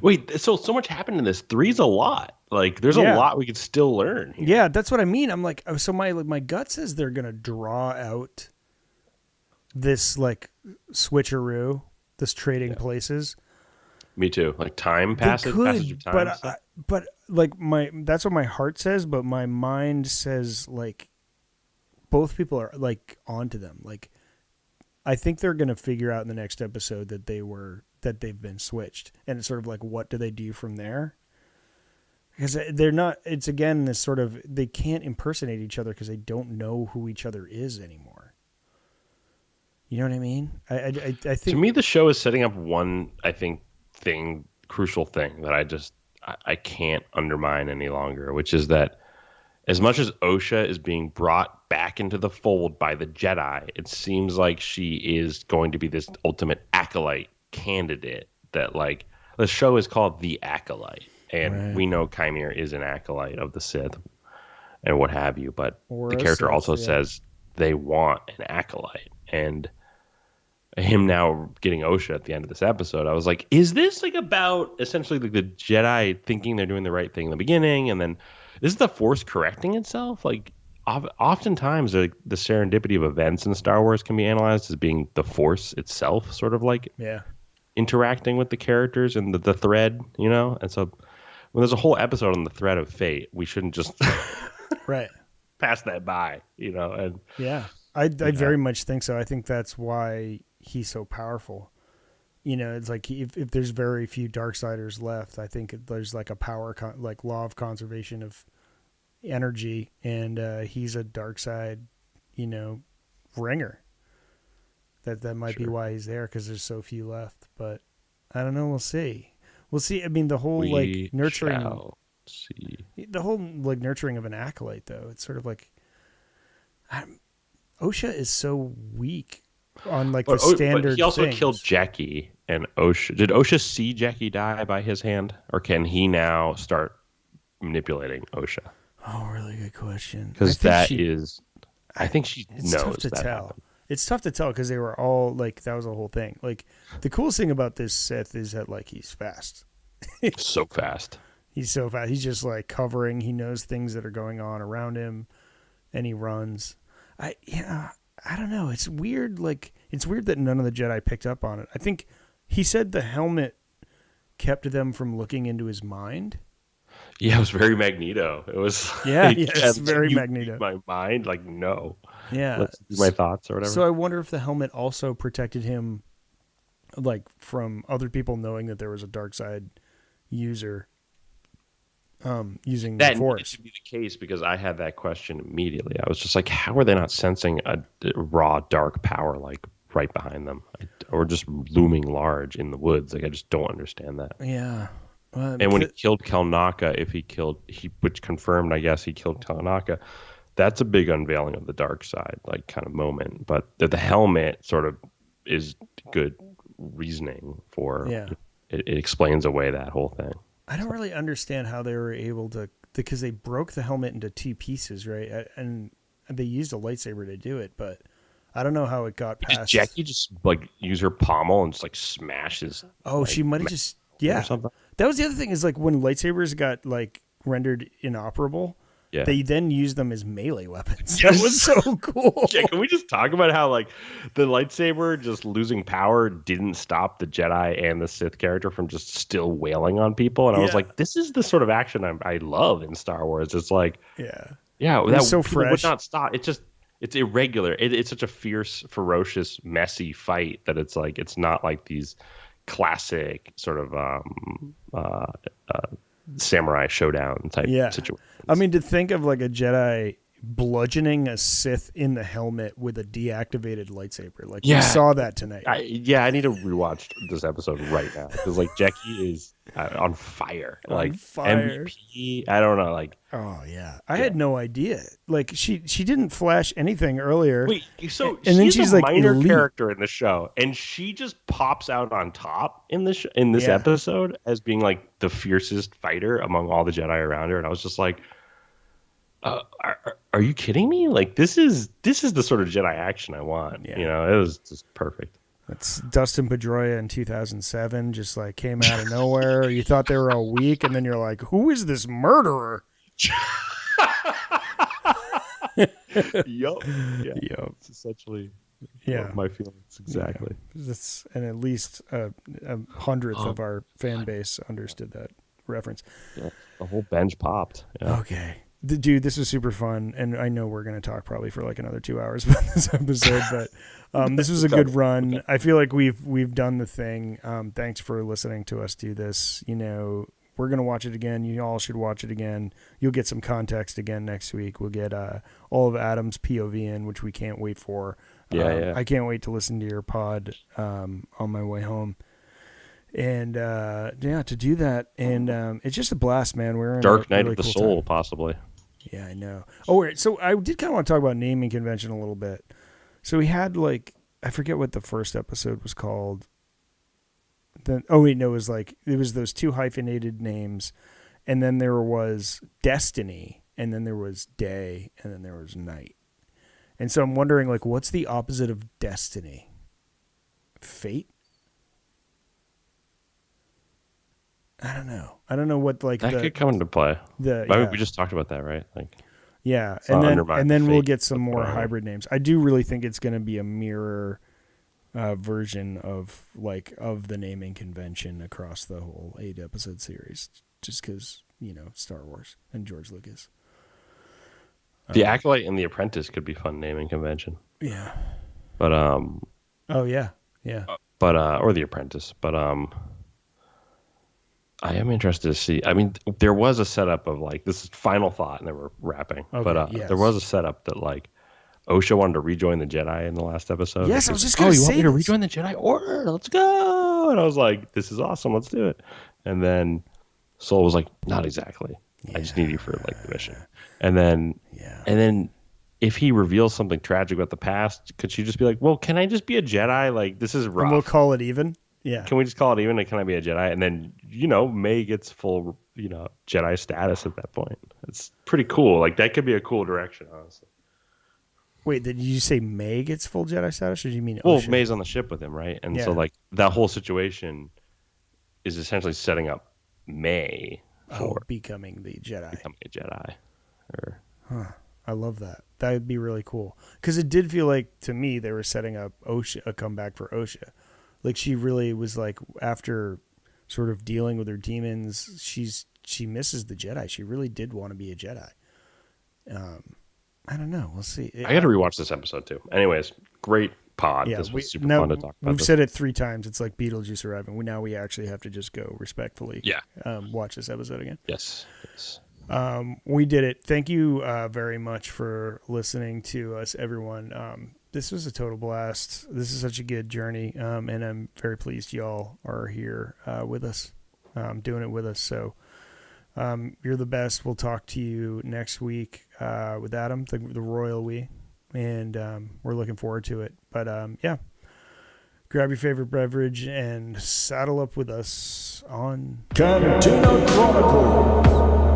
Wait, so much happened in this. 3's a lot. Like there's a lot we could still learn here. Yeah, that's what I mean. I'm like, so my gut says they're gonna draw out this like switcheroo, this trading places. Me too. Like time passage of time. But like that's what my heart says, but my mind says like both people are like onto them. Like I think they're gonna figure out in the next episode that they've been switched, and it's sort of like what do they do from there? Because they're not. It's again this sort of they can't impersonate each other because they don't know who each other is anymore. You know what I mean? I think to me the show is setting up one thing crucial thing that I can't undermine any longer, which is that as much as Osha is being brought back into the fold by the Jedi, it seems like she is going to be this ultimate acolyte candidate that, like, the show is called The Acolyte. And we know Chimere is an acolyte of the Sith and what have you, but the character also says they want an acolyte. And him now getting Osha at the end of this episode, I was like, is this like about essentially like the Jedi thinking they're doing the right thing in the beginning, and then is the Force correcting itself? Like, oftentimes the serendipity of events in Star Wars can be analyzed as being the Force itself, sort of like interacting with the characters and the thread, you know? And so when there's a whole episode on the thread of fate, we shouldn't just pass that by, you know? And I very much think so. I think that's why he's so powerful. You know, it's like if there's very few Darksiders left, I think there's like a power like law of conservation of energy, and he's a dark side, you know, ringer. That might be why he's there, because there's so few left. But I don't know. We'll see. I mean, the whole nurturing of an acolyte, though, it's sort of like Osha is so weak on like the standard. But he also things. Killed Jackie, and Osha. Did Osha see Jackie die by his hand, or can he now start manipulating Osha? Oh, really good question. Because I think she knows. Tough to tell. Happened. It's tough to tell because they were all like, that was a whole thing. Like, the coolest thing about this Sith is that, like, he's fast. So fast. He's so fast. He's just like covering. He knows things that are going on around him, and he runs. I don't know. It's weird. Like, it's weird that none of the Jedi picked up on it. I think he said the helmet kept them from looking into his mind. Yeah, it was very Magneto. It was it's very Magneto. My mind, like, no. Yeah, let's do my thoughts or whatever. So I wonder if the helmet also protected him, like, from other people knowing that there was a dark side user using the Force. That needed to be the case, because I had that question immediately. I was just like, how are they not sensing a raw dark power like right behind them, or just looming large in the woods? Like, I just don't understand that. Yeah. And when he killed Kelnaka, which confirmed, I guess, he killed Kelnaka, that's a big unveiling of the dark side, like, kind of moment. But the helmet sort of is good reasoning for it explains away that whole thing. I don't really understand how they were able to, because they broke the helmet into two pieces, right? And they used a lightsaber to do it, but I don't know how it got past. Did Jackie just like use her pommel and just like smash his? Oh, like, she might have just That was the other thing, is like when lightsabers got like rendered inoperable, they then used them as melee weapons. That was so cool. Yeah, can we just talk about how like the lightsaber just losing power didn't stop the Jedi and the Sith character from just still wailing on people? And I was like, this is the sort of action I love in Star Wars. It's like, that so fresh. Would not stop. It's irregular. It's such a fierce, ferocious, messy fight that it's like, it's not like these classic sort of samurai showdown type situations. I mean, to think of like a Jedi bludgeoning a Sith in the helmet with a deactivated lightsaber, like we saw that tonight. I need to rewatch this episode right now, because like Jackie is on fire, like fire. MVP. I don't know, like, oh yeah, I had no idea. Like she didn't flash anything earlier. Wait, so and then she's a like minor elite character in the show, and she just pops out on top in this episode as being like the fiercest fighter among all the Jedi around her, and I was just like, are you kidding me? Like, this is the sort of Jedi action I want. You know, it was just perfect. That's Dustin Pedroia in 2007, just like came out of nowhere. You thought they were all weak, and then you're like, who is this murderer? Yup. It's essentially my feelings exactly. And at least a hundredth of our fan base understood that reference. Yeah, the whole bench popped. Yeah. Okay. Dude, this was super fun, and I know we're going to talk probably for like another 2 hours about this episode, but this was a good run. I feel like we've done the thing. Thanks for listening to us do this. You know, we're going to watch it again. You all should watch it again. You'll get some context again next week. We'll get all of Adam's POV in, which we can't wait for. I can't wait to listen to your pod on my way home. And to do that, and it's just a blast, man. We're in Dark a Night really of the cool Soul, time. possibly. Yeah, I know. Oh, wait, so I did kind of want to talk about naming convention a little bit. So we had I forget what the first episode was called. Then it was those two hyphenated names, and then there was Destiny, and then there was Day, and then there was Night. And so I'm wondering, what's the opposite of Destiny? Fate? I don't know. I don't know what that could come into play. We just talked about that, right? Yeah, and then we'll get some more hybrid names. I do really think it's going to be a mirror version of the naming convention across the whole 8-episode series, just because Star Wars and George Lucas. The Acolyte and the Apprentice could be fun naming convention. Yeah. But Oh yeah. But or the Apprentice. But I am interested to see. I mean, there was a setup of this is final thought, and then we're wrapping. Okay, but yes. There was a setup that Osha wanted to rejoin the Jedi in the last episode. Yes, I was just going to say, you want me to rejoin the Jedi Order? Let's go! And I was like, this is awesome. Let's do it. And then Soul was like, not exactly. Yeah. I just need you for the mission. And then, if he reveals something tragic about the past, could she just be like, well, can I just be a Jedi? This is rough. And we'll call it even. Yeah. Can we just call it even? And can I be a Jedi? And then, May gets full, Jedi status at that point. It's pretty cool. That could be a cool direction, honestly. Wait, did you say May gets full Jedi status, or do you mean Osha? Well, May's on the ship with him, right? And so, that whole situation is essentially setting up May for becoming the Jedi. Becoming a Jedi. I love that. That would be really cool. Because it did feel like, to me, they were setting up a comeback for Osha. She really was after sort of dealing with her demons, she misses the Jedi. She really did want to be a Jedi. I don't know. We'll see. I got to rewatch this episode too. Anyways, great pod. Yeah, this was super fun to talk about. We've said it 3 times. It's like Beetlejuice arriving. We actually have to just go respectfully. Yeah. Watch this episode again. Yes. We did it. Thank you very much for listening to us, everyone. This was a total blast. This is such a good journey, and I'm very pleased y'all are here with us, doing it with us. So you're the best. We'll talk to you next week with Adam, the royal we, and we're looking forward to it. But grab your favorite beverage and saddle up with us on Cantina Chronicles.